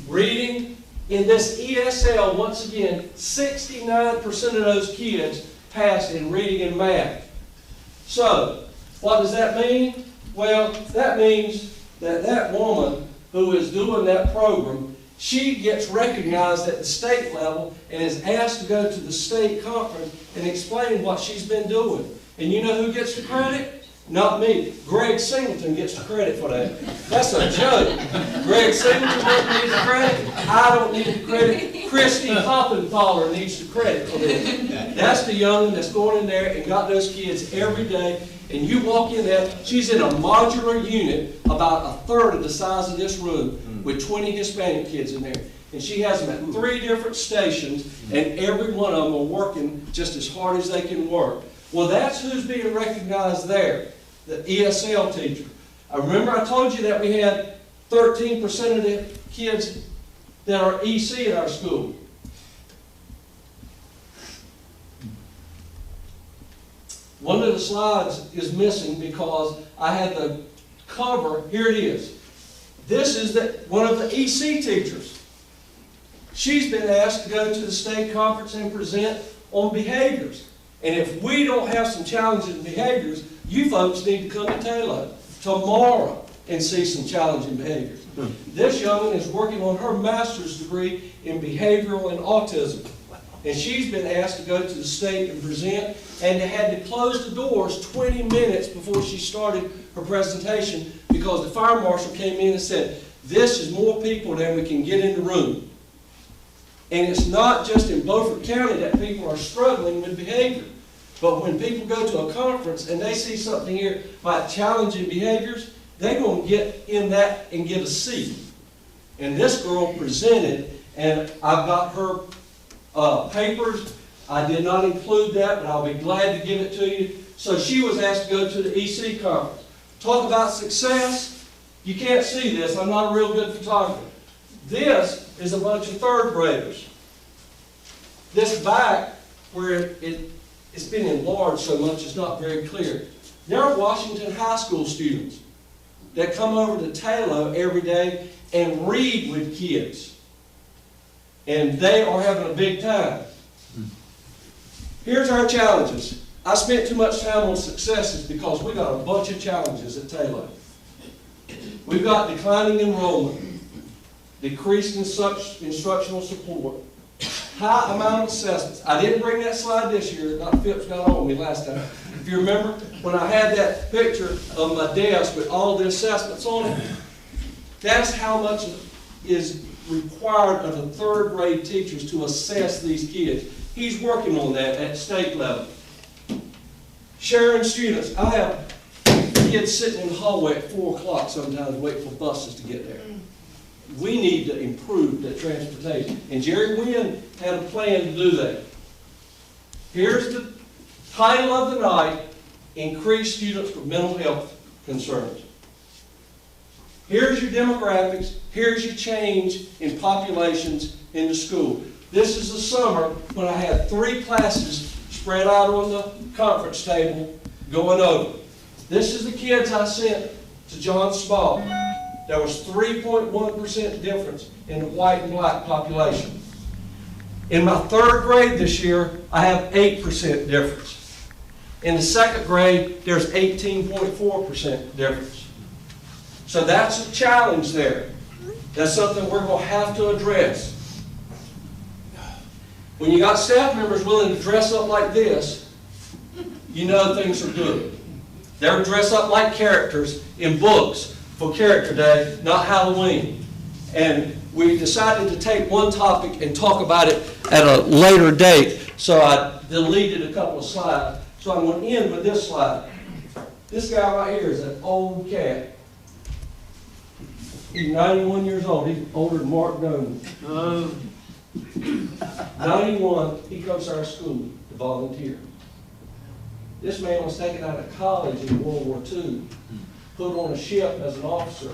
Reading. In this ESL, once again, 69% of those kids passed in reading and math. So, what does that mean? Well, that means that that woman who is doing that program, she gets recognized at the state level and is asked to go to the state conference and explain what she's been doing. And you know who gets the credit? Not me. Greg Singleton gets the credit for that. That's a joke. Greg Singleton doesn't need the credit. I don't need the credit. Christy Hoppenthaler needs the credit for this. That's the young one that's going in there and got those kids every day. And you walk in there, she's in a modular unit about 1/3 of the size of this room with 20 Hispanic kids in there. And she has them at 3 different stations, and every one of them are working just as hard as they can work. Well, that's who's being recognized there, the ESL teacher. I remember I told you that we had 13% of the kids that are EC at our school. One of the slides is missing because I had the cover. Here it is. This is one of the EC teachers. She's been asked to go to the state conference and present on behaviors. And if we don't have some challenging behaviors, you folks need to come to Taylor tomorrow and see some challenging behaviors. This young one is working on her master's degree in behavioral and autism. And she's been asked to go to the state and present, and they had to close the doors 20 minutes before she started her presentation because the fire marshal came in and said, this is more people than we can get in the room. And it's not just in Beaufort County that people are struggling with behavior. But when people go to a conference and they see something here about challenging behaviors, they're going to get in that and get a C. And this girl presented, and I've got her papers. I did not include that, but I'll be glad to give it to you. So she was asked to go to the EC conference. Talk about success. You can't see this. I'm not a real good photographer. This is a bunch of third graders. This back, where it's been enlarged so much, it's not very clear. They're Washington High School students that come over to Taylor every day and read with kids. And they are having a big time. Here's our challenges. I spent too much time on successes because we got a bunch of challenges at Taylor. We've got declining enrollment, decreased instructional support, high amount of assessments. I didn't bring that slide this year. Dr. Phipps got on me last time. If you remember, when I had that picture of my desk with all the assessments on it, that's how much is required of the third grade teachers to assess these kids. He's working on that at state level. Sharing students. I have kids sitting in the hallway at 4 o'clock sometimes waiting for buses to get there. We need to improve the transportation. And Jerry Wynn had a plan to do that. Here's the title of the night: Increase Students with Mental Health Concerns. Here's your demographics. Here's your change in populations in the school. This is the summer when I had 3 classes spread out on the conference table going over. This is the kids I sent to John Small. There was 3.1% difference in the white and black population. In my 3rd grade this year, I have 8% difference. In the 2nd grade, there's 18.4% difference. So that's a challenge there. That's something we're going to have to address. When you got staff members willing to dress up like this, you know things are good. They're dressed up like characters in books for Character Day, not Halloween. And we decided to take one topic and talk about it at a later date. So I deleted a couple of slides. So I'm going to end with this slide. This guy right here is an old cat. He's 91 years old. He's older than Mark Doman. 91, he comes to our school to volunteer. This man was taken out of college in World War II, put on a ship as an officer.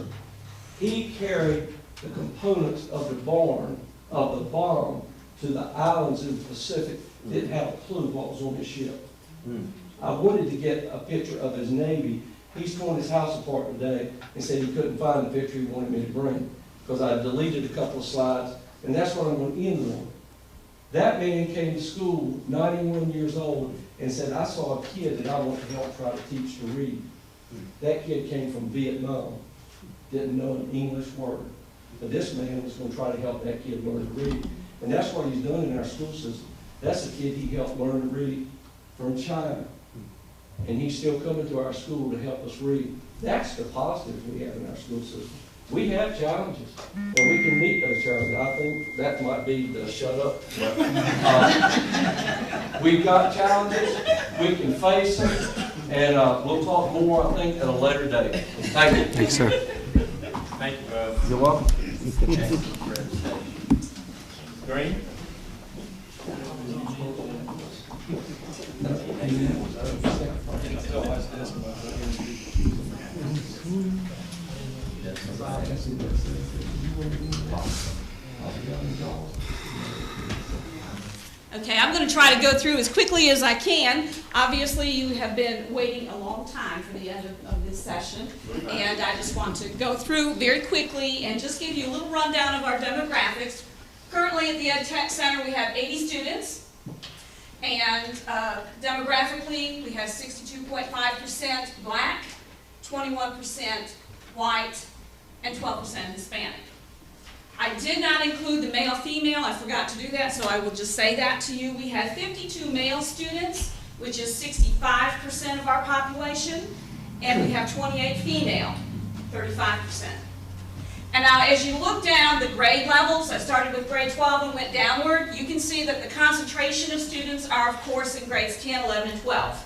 He carried the components of the bomb to the islands in the Pacific. Didn't have a clue what was on his ship. I wanted to get a picture of his Navy. He's torn his house apart today and said he couldn't find the picture he wanted me to bring because I deleted a couple of slides, and that's what I'm going to end on. That man came to school, 91 years old, and said, I saw a kid that I want to help try to teach to read. That kid came from Vietnam, didn't know an English word. But this man was going to try to help that kid learn to read. And that's what he's done in our school system. That's the kid he helped learn to read from China. And he's still coming to our school to help us read. That's the positives we have in our school system. We have challenges, and we can meet those challenges. I think that might be the shut up. We've got challenges, we can face them, and we'll talk more, I think, at a later date. Thank you. Thanks, sir. Thank you, Bub. You're welcome. Green? Okay, I'm going to try to go through as quickly as I can. Obviously, you have been waiting a long time for the end of this session, and I just want to go through very quickly and just give you a little rundown of our demographics. Currently at the Ed Tech Center, we have 80 students, and demographically, we have 62.5% black, 21% white, and 12% Hispanic. I did not include the male-female. I forgot to do that, so I will just say that to you. We have 52 male students, which is 65% of our population, and we have 28 female, 35%. And now as you look down the grade levels, I started with grade 12 and went downward, you can see that the concentration of students are, of course, in grades 10, 11, and 12.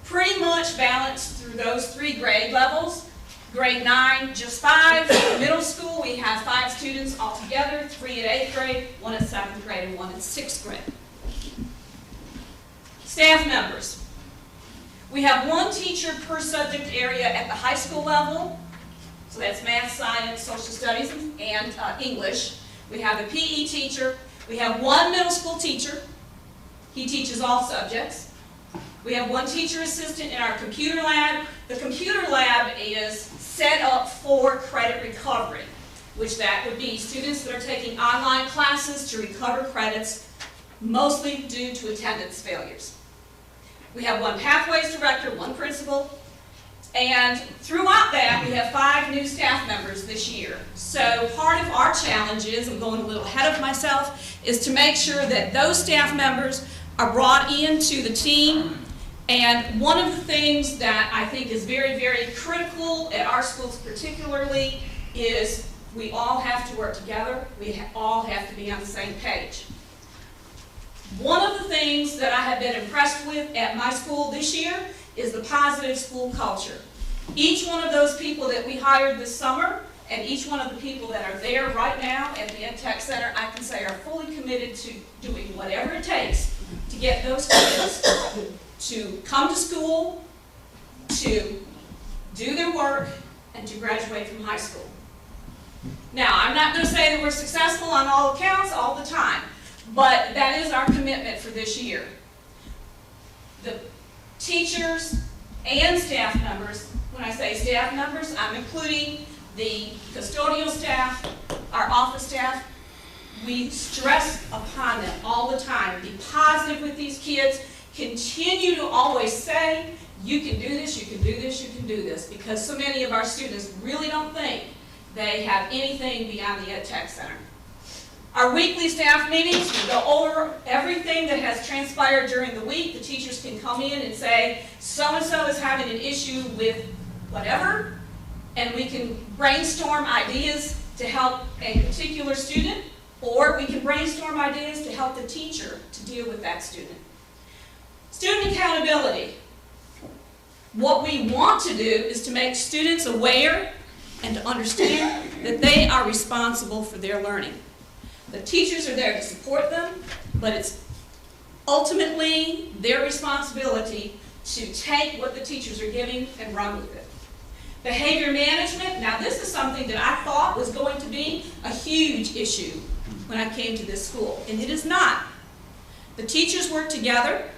Pretty much balanced through those 3 grade levels. Grade 9, just 5. Middle school, we have 5 students altogether, 3 at 8th grade, 1 at 7th grade, and 1 at 6th grade. Staff members. We have 1 teacher per subject area at the high school level. So that's math, science, social studies, and English. We have a PE teacher. We have 1 middle school teacher. He teaches all subjects. We have 1 teacher assistant in our computer lab. The computer lab is set up for credit recovery, which that would be students that are taking online classes to recover credits, mostly due to attendance failures. We have 1 pathways director, 1 principal, and throughout that we have 5 new staff members this year. So part of our challenge is, I'm going a little ahead of myself, is to make sure that those staff members are brought into the team. And one of the things that I think is very, very critical at our schools particularly is we all have to work together. We all have to be on the same page. One of the things that I have been impressed with at my school this year is the positive school culture. Each one of those people that we hired this summer and each one of the people that are there right now at the Ed Tech Center, I can say are fully committed to doing whatever it takes to get those kids to come to school, to do their work, and to graduate from high school. Now, I'm not going to say that we're successful on all accounts all the time, but that is our commitment for this year. The teachers and staff members, when I say staff members, I'm including the custodial staff, our office staff. We stress upon them all the time. Be positive with these kids. Continue to always say, you can do this, you can do this, you can do this, because so many of our students really don't think they have anything beyond the Ed Tech Center. Our weekly staff meetings, we go over everything that has transpired during the week. The teachers can come in and say, so-and-so is having an issue with whatever, and we can brainstorm ideas to help a particular student, or we can brainstorm ideas to help the teacher to deal with that student. Student accountability. What we want to do is to make students aware and to understand that they are responsible for their learning. The teachers are there to support them, but it's ultimately their responsibility to take what the teachers are giving and run with it. Behavior management. Now this is something that I thought was going to be a huge issue when I came to this school, and it is not. The teachers work together.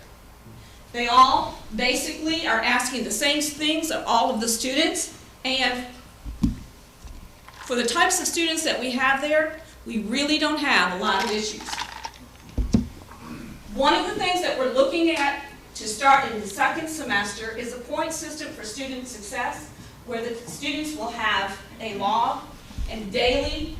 They all basically are asking the same things of all of the students, and for the types of students that we have there, we really don't have a lot of issues. One of the things that we're looking at to start in the 2nd semester is a point system for student success, where the students will have a log, and daily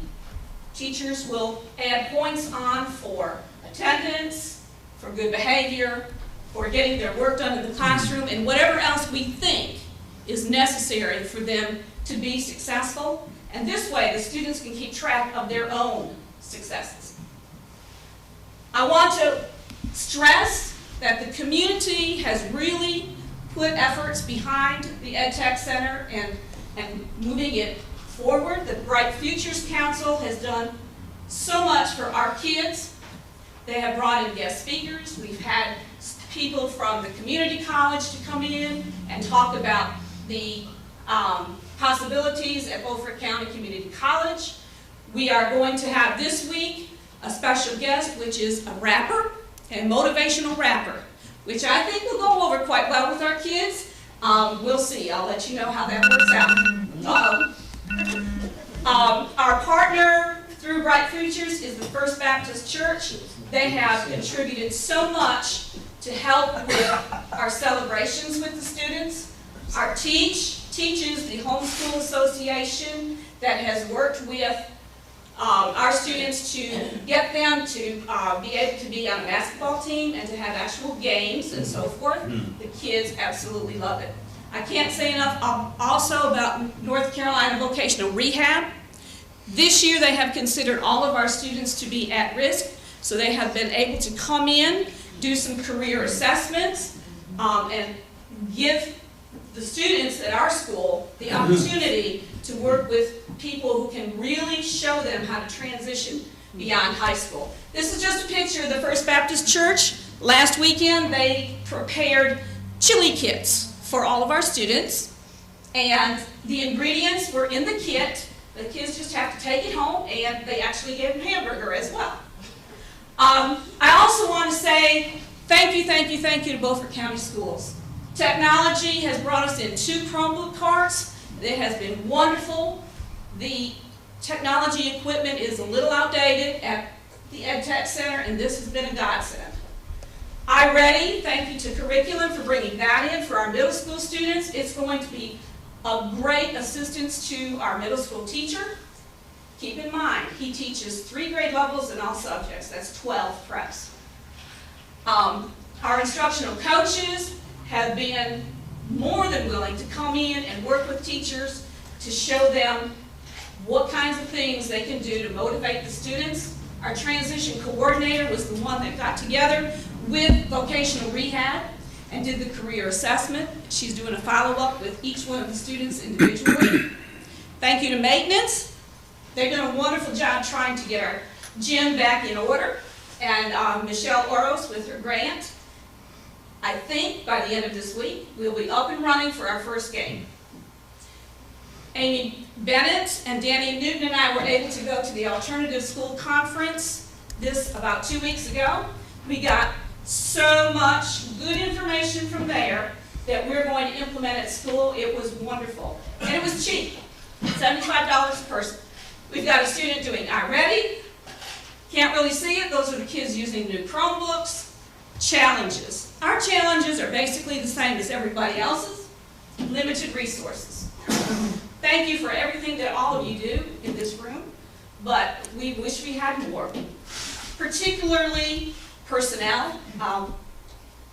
teachers will add points on for attendance, for good behavior, for getting their work done in the classroom, and whatever else we think is necessary for them to be successful. And this way, the students can keep track of their own successes. I want to stress that the community has really put efforts behind the Ed Tech Center and moving it forward. The Bright Futures Council has done so much for our kids. They have brought in guest speakers. We've had people from the community college to come in and talk about the possibilities at Beaufort County Community College. We are going to have this week a special guest, which is a rapper, a motivational rapper, which I think will go over quite well with our kids. We'll see. I'll let you know how that works out. Our partner through Bright Futures is the First Baptist Church. They have contributed so much to help with our celebrations with the students. Our teaches the Homeschool Association that has worked with our students to get them to be able to be on a basketball team and to have actual games and so forth. The kids absolutely love it. I can't say enough also about North Carolina Vocational Rehab. This year they have considered all of our students to be at risk, so they have been able to come in, do some career assessments, and give the students at our school the opportunity to work with people who can really show them how to transition beyond high school. This is just a picture of the First Baptist Church. Last weekend, they prepared chili kits for all of our students, and the ingredients were in the kit. The kids just have to take it home, and they actually gave them hamburger as well. I also want to say thank you to Beaufort County Schools. Technology has brought us in 2 Chromebook carts. It has been wonderful. The technology equipment is a little outdated at the Ed Tech Center, and this has been a godsend. iReady, thank you to Curriculum for bringing that in for our middle school students. It's going to be a great assistance to our middle school teacher. Keep in mind, he teaches 3 grade levels in all subjects. That's 12 preps. Our instructional coaches have been more than willing to come in and work with teachers to show them what kinds of things they can do to motivate the students. Our transition coordinator was the one that got together with vocational rehab and did the career assessment. She's doing a follow-up with each one of the students individually. Thank you to maintenance. They've done a wonderful job trying to get our gym back in order. And Michelle Oros with her grant. I think by the end of this week, we'll be up and running for our first game. Amy Bennett and Danny Newton and I were able to go to the Alternative School Conference about 2 weeks ago. We got so much good information from there that we're going to implement at school. It was wonderful. And it was cheap, $75 a person. We've got a student doing iReady. Can't really see it. Those are the kids using new Chromebooks. Challenges. Our challenges are basically the same as everybody else's. Limited resources. Thank you for everything that all of you do in this room, but we wish we had more. Particularly personnel.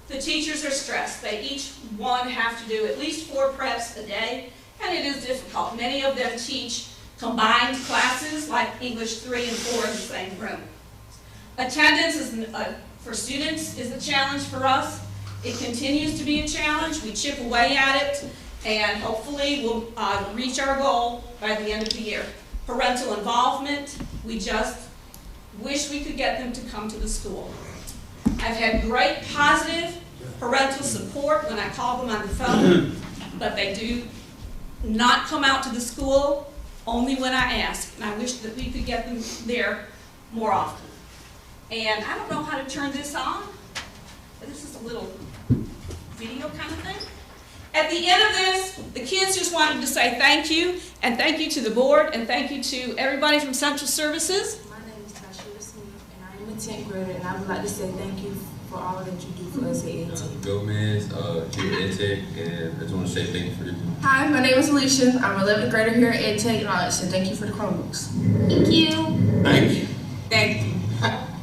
The teachers are stressed. They each one have to do at least 4 preps a day, and it is difficult. Many of them teach combined classes like English 3 and 4 in the same room. Attendance for students is a challenge for us. It continues to be a challenge. We chip away at it, and hopefully we'll reach our goal by the end of the year. Parental involvement, we just wish we could get them to come to the school. I've had great positive parental support when I call them on the phone, but they do not come out to the school only when I ask, and I wish that we could get them there more often. And I don't know how to turn this on, but this is a little video kind of thing. At the end of this, the kids just wanted to say thank you, and thank you to the board, and thank you to everybody from Central Services. My name is Tasha Smith, and I am a 10th grader, and I would like to say thank you for all that you do for us at EdTech. Gomez, here at EdTech, and I just want to say thank you for the. Hi, my name is Alicia. I'm an 11th grader here at EdTech, and I'd like to say thank you for the Chromebooks. Thank you. Thank you. Thank you.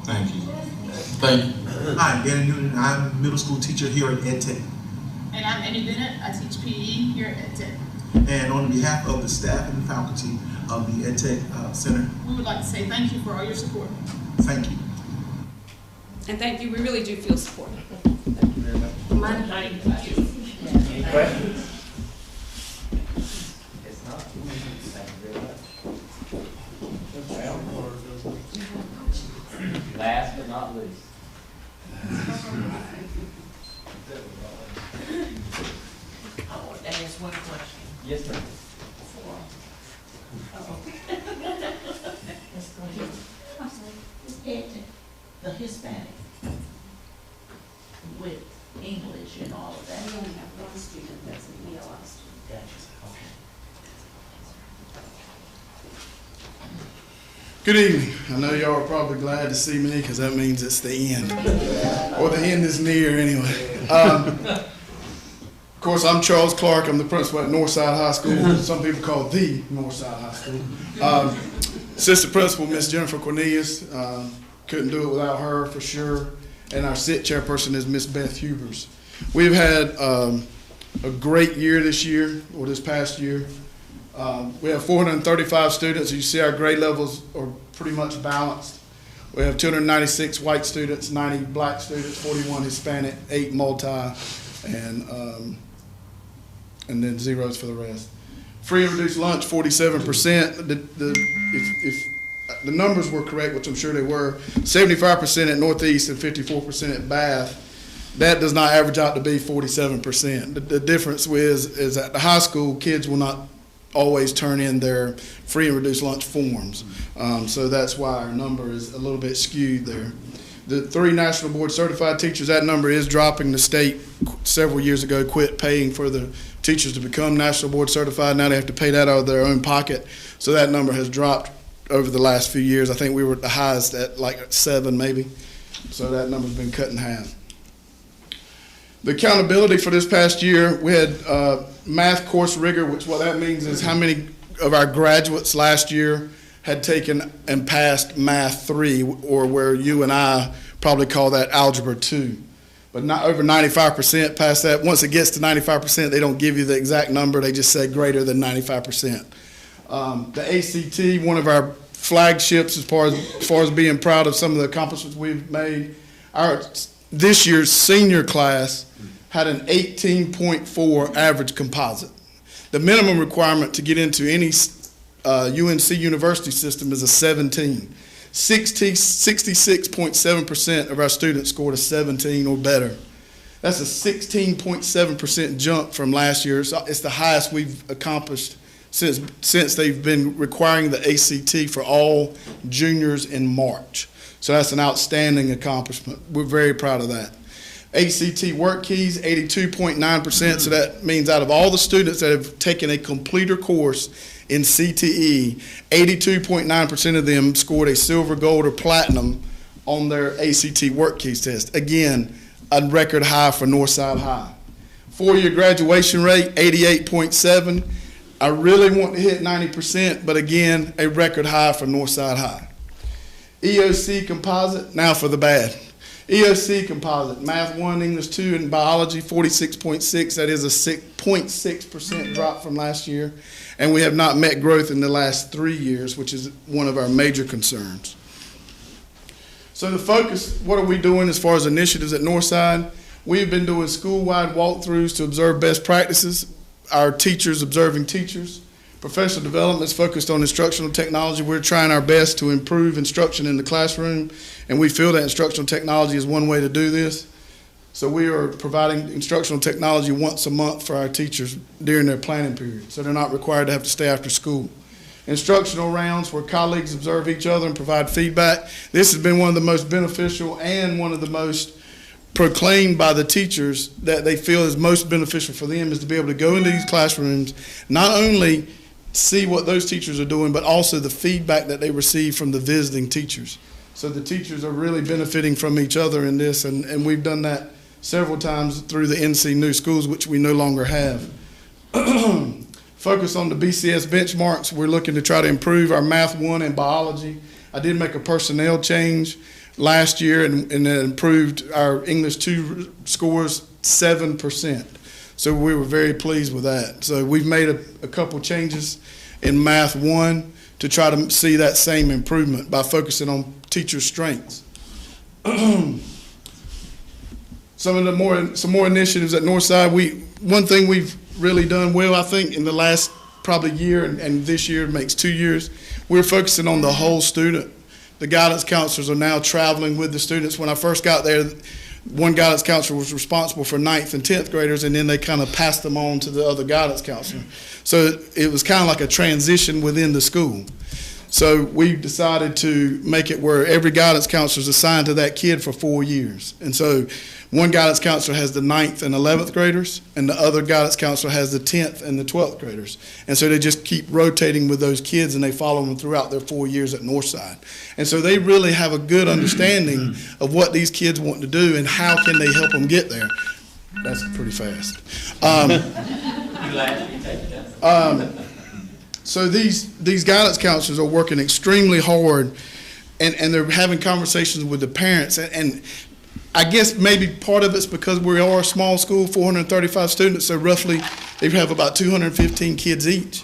Thank you. Thank you. Hi, Danny Newton. I'm a middle school teacher here at EdTech. And I'm Annie Bennett. I teach PE here at EdTech. And on behalf of the staff and the faculty of the EdTech Center, We would like to say thank you for all your support. thank you. And thank you, we really do feel supported. Thank you very much. Any questions? It's not. Thank you very much. Last but not least. I want to ask one question. Yes, ma'am. The Hispanic with English and all of that. We only have one student that's an ELI student. Good evening. I know y'all are probably glad to see me because that means it's the end. Or the end is near anyway. Of course, I'm Charles Clark. I'm the principal at Northside High School. Some people call it the Northside High School. Assistant principal, Miss Jennifer Cornelius. Couldn't do it without her for sure. And our sit chairperson is Miss Beth Hubers. We've had a great year this year, or this past year. We have 435 students. You see our grade levels are pretty much balanced. We have 296 white students, 90 black students, 41 Hispanic, 8 multi, and and then zeros for the rest. Free and reduced lunch, 47%. If the numbers were correct, which I'm sure they were, 75% at Northeast and 54% at Bath. That does not average out to be 47%. The difference is at the high school, kids will not always turn in their free and reduced lunch forms. So that's why our number is a little bit skewed there. The 3 national board certified teachers, that number is dropping. The state several years ago quit paying for the teachers to become national board certified. Now they have to pay that out of their own pocket. So that number has dropped over the last few years. I think we were at the highest at like 7 maybe. So that number's been cut in half. The accountability for this past year, we had math course rigor, which what that means is how many of our graduates last year had taken and passed Math 3, or where you and I probably call that Algebra 2. But not over 95% passed that. Once it gets to 95%, they don't give you the exact number. They just say greater than 95%. The ACT, one of our flagships as far as being proud of some of the accomplishments we've made, this year's senior class had an 18.4 average composite. The minimum requirement to get into any UNC university system is a 17. 66.7% of our students scored a 17 or better. That's a 16.7% jump from last year. It's the highest we've accomplished since they've been requiring the ACT for all juniors in March. So that's an outstanding accomplishment. We're very proud of that. ACT work keys, 82.9%. So that means out of all the students that have taken a completer course in CTE, 82.9% of them scored a silver, gold, or platinum on their ACT work keys test. Again, a record high for Northside High. 4-year graduation rate, 88.7. I really want to hit 90%, but again, a record high for Northside High. EOC composite, now for the bad. EOC composite, Math 1, English 2, and Biology, 46.6. That is a 0.6% drop from last year. And we have not met growth in the last 3 years, which is one of our major concerns. So the focus, what are we doing as far as initiatives at Northside? We've been doing school-wide walkthroughs to observe best practices, our teachers observing teachers. Professional development is focused on instructional technology. We're trying our best to improve instruction in the classroom, and we feel that instructional technology is one way to do this. So we are providing instructional technology once a month for our teachers during their planning period, so they're not required to have to stay after school. Instructional rounds where colleagues observe each other and provide feedback. This has been one of the most beneficial and one of the most proclaimed by the teachers that they feel is most beneficial for them, is to be able to go into these classrooms, not only see what those teachers are doing, but also the feedback that they receive from the visiting teachers. So the teachers are really benefiting from each other in this, and we've done that several times through the NC New Schools, which we no longer have. Focus on the BCS benchmarks. We're looking to try to improve our Math 1 and Biology. I did make a personnel change last year and improved our English 2 scores 7%. So we were very pleased with that. So we've made a couple changes in Math 1 to try to see that same improvement by focusing on teacher strengths. Some more initiatives at Northside. One thing we've really done well, I think, in the last probably year, and this year makes 2 years, we're focusing on the whole student. The guidance counselors are now traveling with the students. When I first got there, one guidance counselor was responsible for 9th and 10th graders, and then they kind of passed them on to the other guidance counselor. So it was kind of like a transition within the school. So we decided to make it where every guidance counselor is assigned to that kid for 4 years. And so one guidance counselor has the 9th and 11th graders, and the other guidance counselor has the 10th and the 12th graders. And so they just keep rotating with those kids, and they follow them throughout their 4 years at Northside. And so they really have a good understanding of what these kids want to do and how can they help them get there. That's pretty fast. So these guidance counselors are working extremely hard, and they're having conversations with the parents. And I guess maybe part of it's because we are a small school, 435 students, so roughly they have about 215 kids each.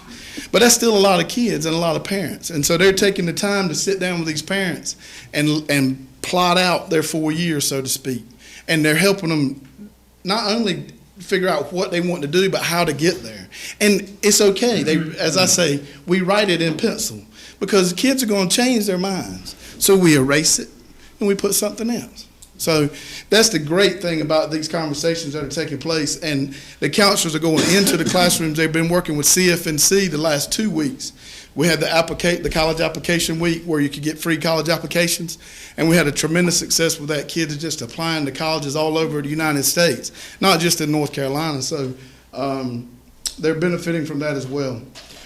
But that's still a lot of kids and a lot of parents. And so they're taking the time to sit down with these parents and plot out their 4 years, so to speak. And they're helping them not only figure out what they want to do, but how to get there. And it's okay. As I say, we write it in pencil because kids are going to change their minds. So we erase it and we put something else. So that's the great thing about these conversations that are taking place. And the counselors are going into the classrooms. They've been working with CFNC the last 2 weeks. We had the college application week where you could get free college applications, and we had a tremendous success with that. Kids are just applying to colleges all over the United States, not just in North Carolina. So they're benefiting from that as well.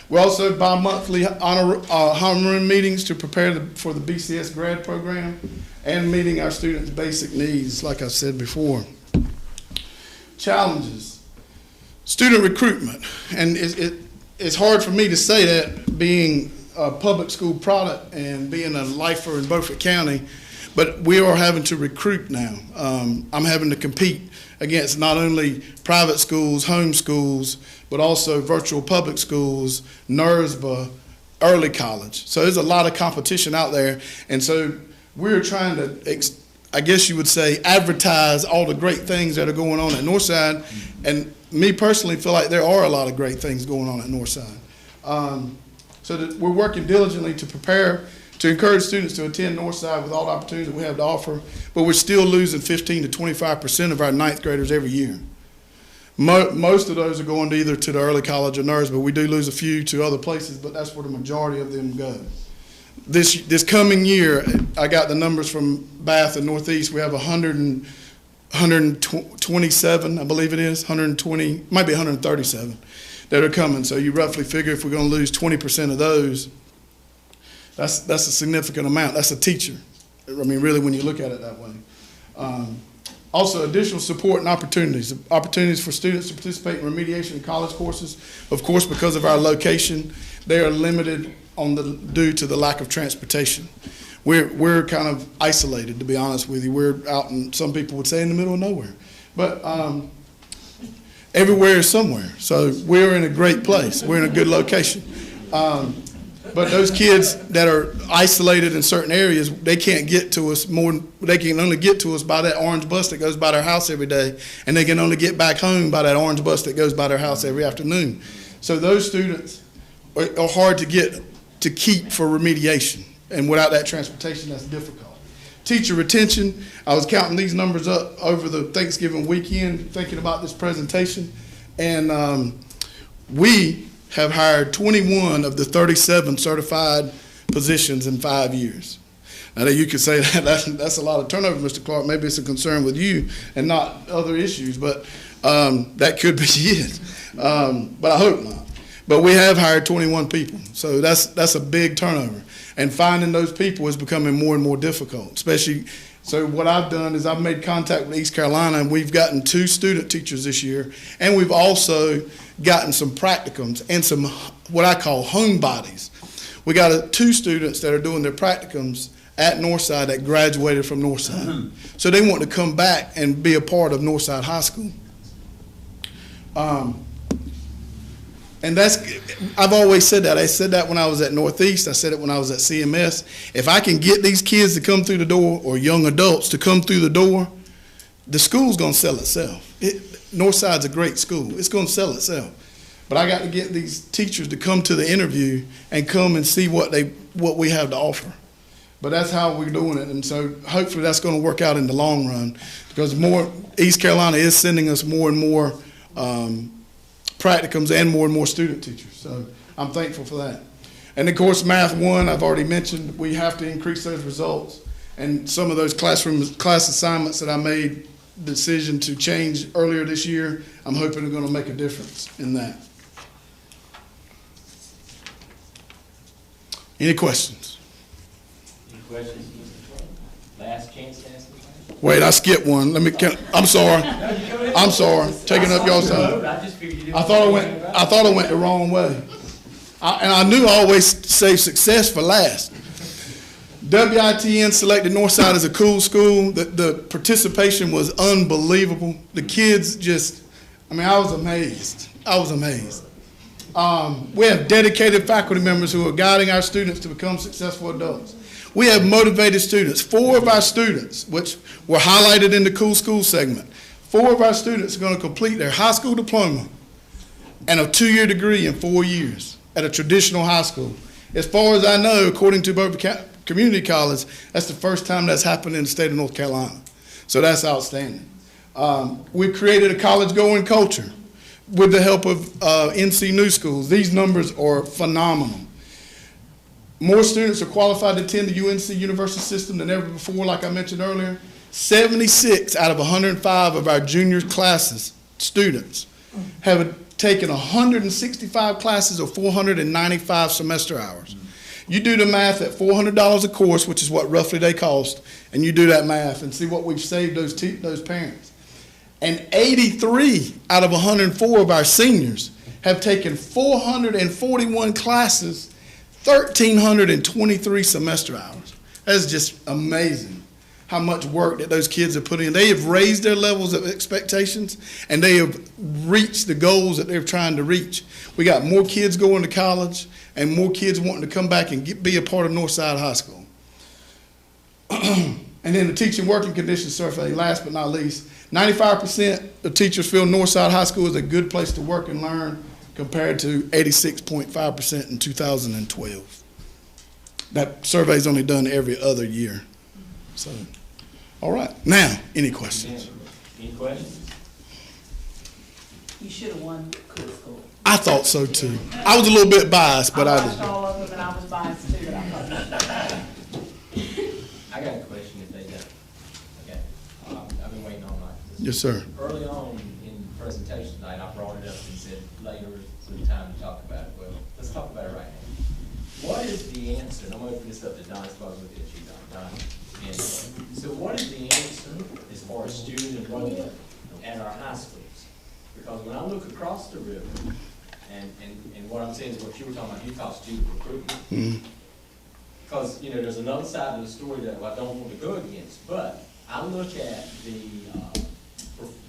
We also bi-monthly homeroom meetings to prepare for the BCS grad program and meeting our students' basic needs, like I said before. Challenges. Student recruitment, and it's hard for me to say that being a public school product and being a lifer in Beaufort County, but we are having to recruit now. I'm having to compete against not only private schools, home schools, but also virtual public schools, NERSBA, early college. So there's a lot of competition out there, and so we're trying to, I guess you would say, advertise all the great things that are going on at Northside, and me personally feel like there are a lot of great things going on at Northside. So that we're working diligently to prepare to encourage students to attend Northside with all the opportunities that we have to offer, but we're still losing 15 to 25% of our ninth graders every year. Most of those are going to either to the early college or NERSBA, but we do lose a few to other places, but that's where the majority of them go. This coming year, I got the numbers from Bath and Northeast. We have 127, I believe it is, 120, might be 137 that are coming. So you roughly figure if we're going to lose 20% of those, that's a significant amount. That's a teacher. I mean, really, when you look at it that way. Also, additional support and opportunities for students to participate in remediation and college courses. Of course, because of our location, they are limited due to the lack of transportation. We're kind of isolated, to be honest with you. We're out in, some people would say, in the middle of nowhere. But everywhere is somewhere. So we're in a great place. We're in a good location. But those kids that are isolated in certain areas, they can't get to us they can only get to us by that orange bus that goes by their house every day, and they can only get back home by that orange bus that goes by their house every afternoon. So those students are hard to keep for remediation, and without that transportation, that's difficult. Teacher retention, I was counting these numbers up over the Thanksgiving weekend, thinking about this presentation, and we have hired 21 of the 37 certified positions in 5 years. Now that you could say that's a lot of turnover, Mr. Clark. Maybe it's a concern with you and not other issues, but that could be it. But I hope not. But we have hired 21 people, so that's a big turnover. And finding those people is becoming more and more difficult, especially. So what I've done is I've made contact with East Carolina, and we've gotten 2 student teachers this year, and we've also gotten some practicums and some what I call homebodies. We got 2 students that are doing their practicums at Northside that graduated from Northside. So they want to come back and be a part of Northside High School. And I've always said that. I said that when I was at Northeast. I said it when I was at CMS. If I can get these kids to come through the door, or young adults to come through the door, the school's going to sell itself. Northside's a great school. It's going to sell itself. But I got to get these teachers to come to the interview and come and see what we have to offer. But that's how we're doing it. And so hopefully that's going to work out in the long run, because East Carolina is sending us more and more practicums and more student teachers. So I'm thankful for that. And of course, Math 1, I've already mentioned, we have to increase those results. And some of those class assignments that I made the decision to change earlier this year, I'm hoping are going to make a difference in that. Any questions? Any questions? Last chance to ask me. Wait, I skipped one. I'm sorry. I'm sorry. Taking up y'all's time. I thought I went the wrong way. And I knew I always save success for last. WITN selected Northside as a cool school. The participation was unbelievable. The kids I was amazed. We have dedicated faculty members who are guiding our students to become successful adults. We have motivated students. 4 of our students, which were highlighted in the cool school segment, 4 of our students are going to complete their high school diploma and a 2-year degree in 4 years at a traditional high school. As far as I know, according to Beaufort Community College, that's the first time that's happened in the state of North Carolina. So that's outstanding. We created a college-going culture with the help of NC New Schools. These numbers are phenomenal. More students are qualified to attend the UNC University system than ever before, like I mentioned earlier. 76 out of 105 of our junior classes, students, have taken 165 classes or 495 semester hours. You do the math at $400 a course, which is what roughly they cost, and you do that math and see what we've saved those parents. And 83 out of 104 of our seniors have taken 441 classes, 1,323 semester hours. That is just amazing how much work that those kids have put in. They have raised their levels of expectations, and they have reached the goals that they're trying to reach. We got more kids going to college and more kids wanting to come back and be a part of Northside High School. And then the teaching working conditions survey, last but not least, 95% of teachers feel Northside High School is a good place to work and learn, compared to 86.5% in 2012. That survey is only done every other year. So, all right. Now, any questions? Any questions? You should have won Cool School. I thought so too. I was a little bit biased, but I watched did. all of them, and I was biased too, but I thought you should have. I got a question if they don't. Okay. I've been waiting all night for this. Yes, sir. Early on in the presentation tonight, I brought it up and said later is the time to talk about it. Well, let's talk about it right now. What is the answer? And I'm going to open this up to Don. It's probably with you, Don. And so what is the answer as far as student enrollment at our high schools? Because when I look across the river, and what I'm saying is what you were talking about, you call student recruitment. Because, you know, there's another side of the story that I don't want to go against, but I look at the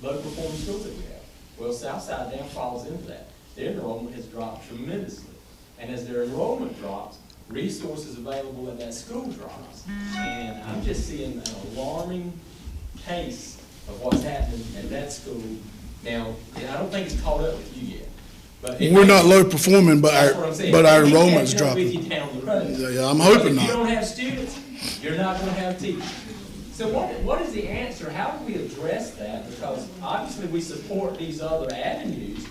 low performing schools that we have. Well, Southside Dam falls into that. Their enrollment has dropped tremendously. And as their enrollment drops, resources available at that school drops. And I'm just seeing an alarming pace of what's happening at that school. Now, and I don't think it's caught up with you yet. But We're not low performing, but our enrollment's dropping. dropping. Down the road. Yeah, I'm hoping If you not. don't have students, you're not going to have teachers. So what is the answer? How do we address that? Because obviously we support these other avenues,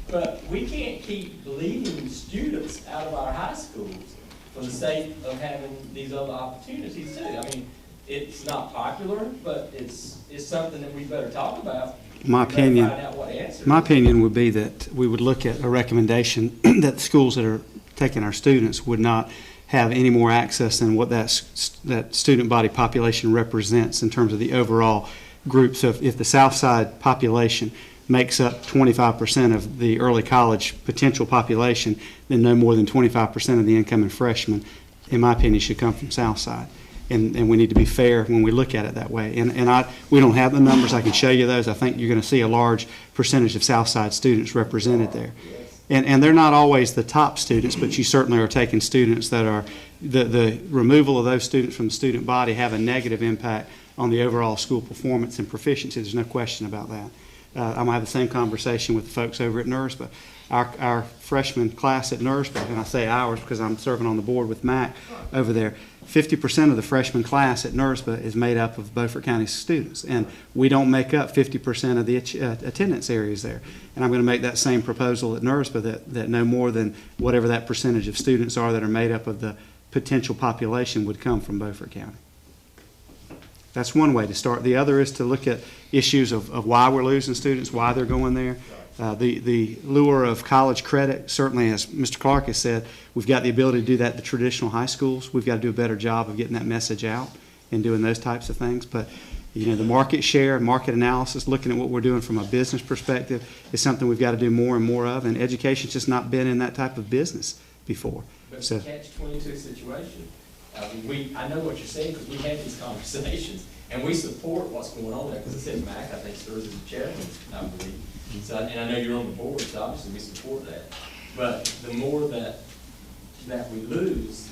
but we can't keep leaving students out of our high schools for the sake of having these other opportunities too. I mean, it's not popular, but it's something that we better talk about. My opinion, would be that we would look at a recommendation that the schools that are taking our students would not have any more access than what that student body population represents in terms of the overall group. So if the Southside population makes up 25% of the early college potential population, then no more than 25% of the incoming freshmen, in my opinion, should come from Southside. And we need to be fair when we look at it that way. We don't have the numbers. I can show you those. I think you're going to see a large percentage of Southside students represented there. And they're not always the top students, but you certainly are taking students that are, the removal of those students from the student body have a negative impact on the overall school performance and proficiency. There's no question about that. I'm going to have the same conversation with the folks over at NERSBA. Our freshman class at NERSBA, and I say ours because I'm serving on the board with Mac over there, 50% of the freshman class at NERSBA is made up of Beaufort County students, and we don't make up 50% of the attendance areas there. And I'm going to make that same proposal at NERSBA that no more than whatever that percentage of students are that are made up of the potential population would come from Beaufort County. That's one way to start. The other is to look at issues of why we're losing students, why they're going there. The lure of college credit, certainly, as Mr. Clark has said, we've got the ability to do that at the traditional high schools. We've got to do a better job of getting that message out and doing those types of things. But, you know, the market share, market analysis, looking at what we're doing from a business perspective is something we've got to do more and more of. And education's just not been in that type of business before. But it's a catch-22 situation. I know what you're saying because we had these conversations, and we support what's going on there. Because I said Mac, I think, serves as the chairman, I believe. So, and I know you're on the board, so obviously we support that. But the more that we lose,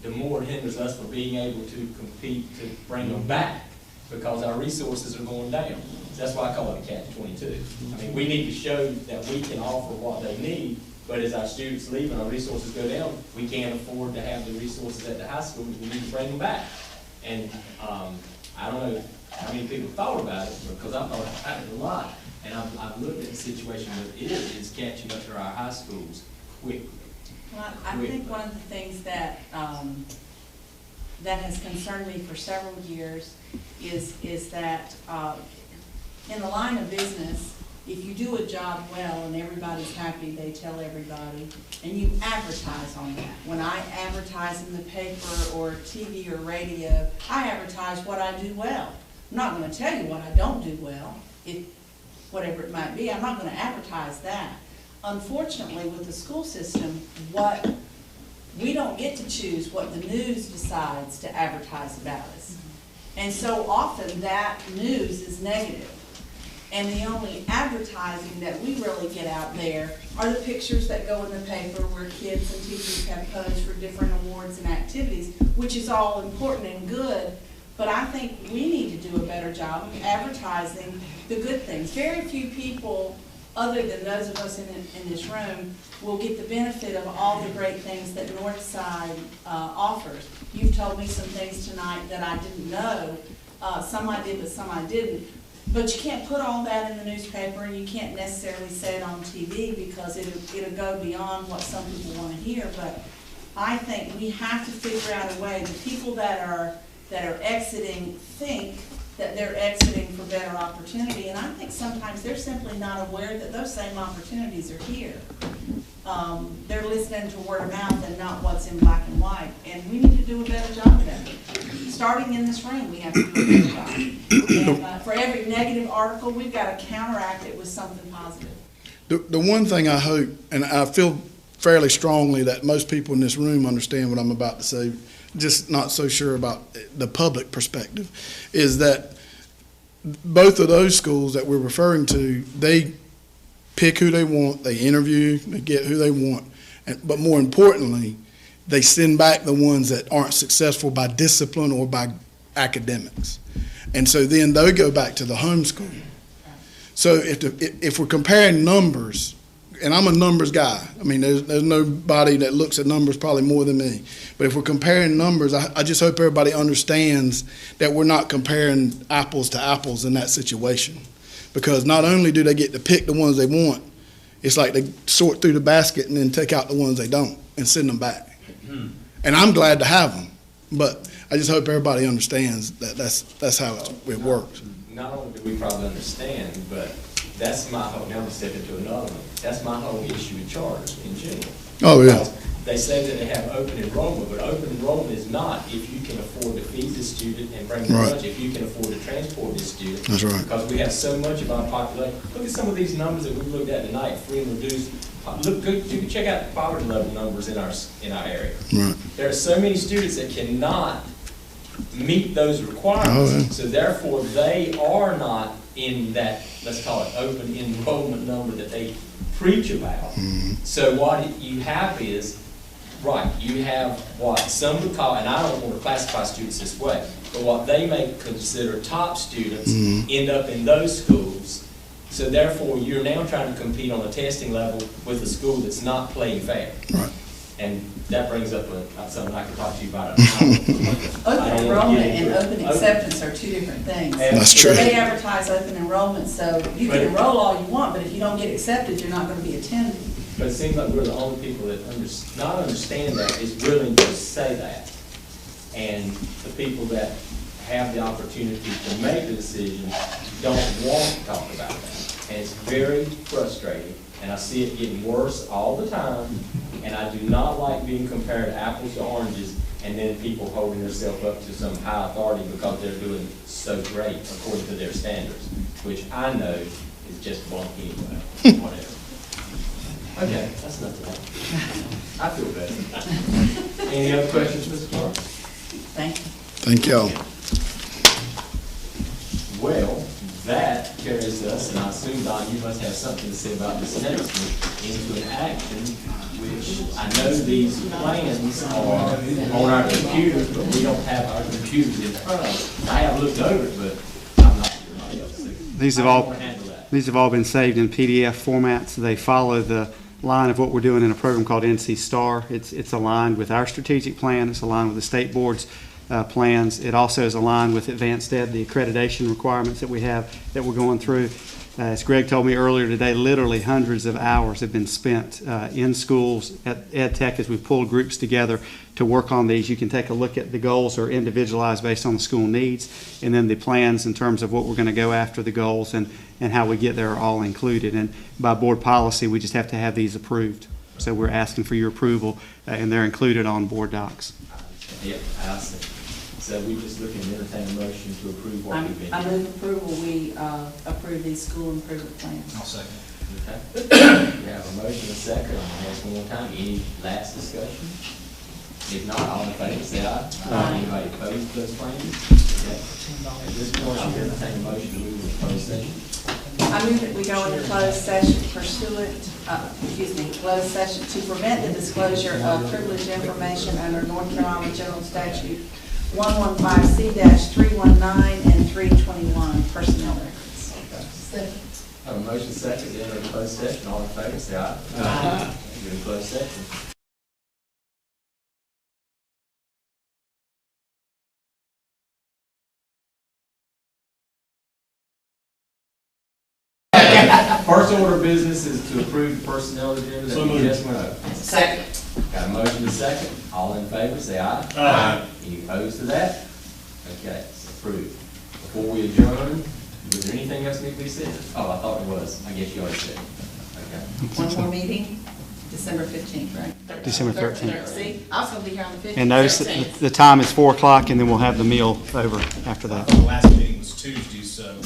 the more it hinders us from being able to compete to bring them back because our resources are going down. That's why I call it a catch-22. I mean, we need to show that we can offer what they need, but as our students leave and our resources go down, we can't afford to have the resources at the high school. We need to bring them back. And I don't know how many people thought about it, because I thought about it a lot. And I've looked at the situation that it is catching up to our high schools quickly. Well, I think one of the things that that has concerned me for several years is that in the line of business, if you do a job well and everybody's happy, they tell everybody, and you advertise on that. When I advertise in the paper or TV or radio, I advertise what I do well. I'm not going to tell you what I don't do well, whatever it might be. I'm not going to advertise that. Unfortunately, with the school system, we don't get to choose what the news decides to advertise about us. And so often that news is negative. And the only advertising that we really get out there are the pictures that go in the paper where kids and teachers have posed for different awards and activities, which is all important and good. But I think we need to do a better job of advertising the good things. Very few people, other than those of us in this room, will get the benefit of all the great things that Northside offers. You've told me some things tonight that I didn't know. Some I did, but some I didn't. But you can't put all that in the newspaper, and you can't necessarily say it on TV because it'll go beyond what some people want to hear. But I think we have to figure out a way. The people that are exiting think that they're exiting for better opportunity, and I think sometimes they're simply not aware that those same opportunities are here. They're listening to word of mouth and not what's in black and white, and we need to do a better job of that. Starting in this room, we have to do a better job. And for every negative article, we've got to counteract it with something positive. The one thing I hope, and I feel fairly strongly that most people in this room understand what I'm about to say, just not so sure about the public perspective, is that both of those schools that we're referring to, they pick who they want, they interview, they get who they want, but more importantly, they send back the ones that aren't successful by discipline or by academics. And so then they go back to the homeschool. So if we're comparing numbers, and I'm a numbers guy, I mean, there's nobody that looks at numbers probably more than me. But if we're comparing numbers, I just hope everybody understands that we're not comparing apples to apples in that situation. Because not only do they get to pick the ones they want, it's like they sort through the basket and then take out the ones they don't and send them back. And I'm glad to have them, but I just hope everybody understands that that's how it works. Not only do we probably understand, but that's my whole, now I'm stepping into another one, that's my whole issue with charters in general. Oh, yeah. They say that they have open enrollment, but open enrollment is not if you can afford to feed the student and bring the lunch, if you can afford to transport this student. That's right. Because we have so much of our population. Look at some of these numbers that we've looked at tonight, free and reduced. Look, you can check out the poverty level numbers in our area. Right. There are so many students that cannot meet those requirements. Oh, yeah. So therefore, they are not in that, let's call it, open enrollment number that they preach about. Mm-hmm. So what you have is, right, you have what some would call, and I don't want to classify students this way, but what they may consider top students end up in those schools. So therefore, you're now trying to compete on a testing level with a school that's not playing fair. Right. And that brings up something I could talk to you about. Open enrollment and open acceptance are two different things. That's true. They advertise open enrollment, so you can enroll all you want, but if you don't get accepted, you're not going to be attending. But it seems like we're the only people that not understand that, is willing to say that. And the people that have the opportunity to make the decision don't want to talk about that. And it's very frustrating, and I see it getting worse all the time, and I do not like being compared apples to oranges and then people holding themselves up to some high authority because they're doing so great according to their standards, which I know is just bunk anyway, whatever. Okay, that's enough of that. I feel better. Any other questions, Mr. Clark? Thank you. Thank y'all. Well, that carries us, and I assume, Don, you must have something to say about this next one, into an action, which I know these plans are on our computers, but we don't have our computers in front of us. I have looked over it, but I'm not sure anybody else sees. These have How do you all, wanna handle that? these have all been saved in PDF formats. They follow the line of what we're doing in a program called NC STAR. It's aligned with our strategic plan. It's aligned with the state board's plans. It also is aligned with Advanced Ed, the accreditation requirements that we have that we're going through. As Greg told me earlier today, literally hundreds of hours have been spent in schools at Ed Tech as we pull groups together to work on these. You can take a look at the goals are individualized based on the school needs, and then the plans in terms of what we're going to go after the goals and how we get there are all included. And by board policy, we just have to have these approved. So we're asking for your approval, and they're included on board docs. Yep, I see. So we just looking to entertain a motion to approve what we've been I doing. move approval, we approve these school improvement plans. I'll second. Okay. We have a motion and a second. I'm gonna ask one more time. Any last discussion? If not, all in favor, say aye. Anybody opposed to those plans? Okay. At this point, I'll entertain a motion to move into closed session. I move that we go into closed session closed session to prevent the disclosure of privileged information under North Carolina General Statute 115C-319 and 321, personnel records. Have a motion second to enter closed session. All in favor, say aye. Aye. We're in closed session. First order of business is to approve the personnel agenda that we just went over. Second. Got a motion to second. All in favor, say aye. Aye. Any opposed to that? Okay, it's approved. Before we adjourn, was there anything else need to be said? Oh, I thought it was. I guess you already said it. Okay. One more meeting, December 15th, right? December 13th. See, I was going to be here on the 15th. And notice that the time is 4 o'clock, and then we'll have the meal over after that. The last meeting was Tuesday, so.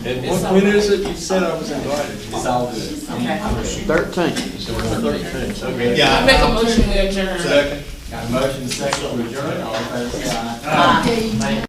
When is it you said I was invited? It's all good. Okay. 13th. Yeah. I make a motion to adjourn. Second. Got a motion to second to adjourn. All in favor, say aye. Aye.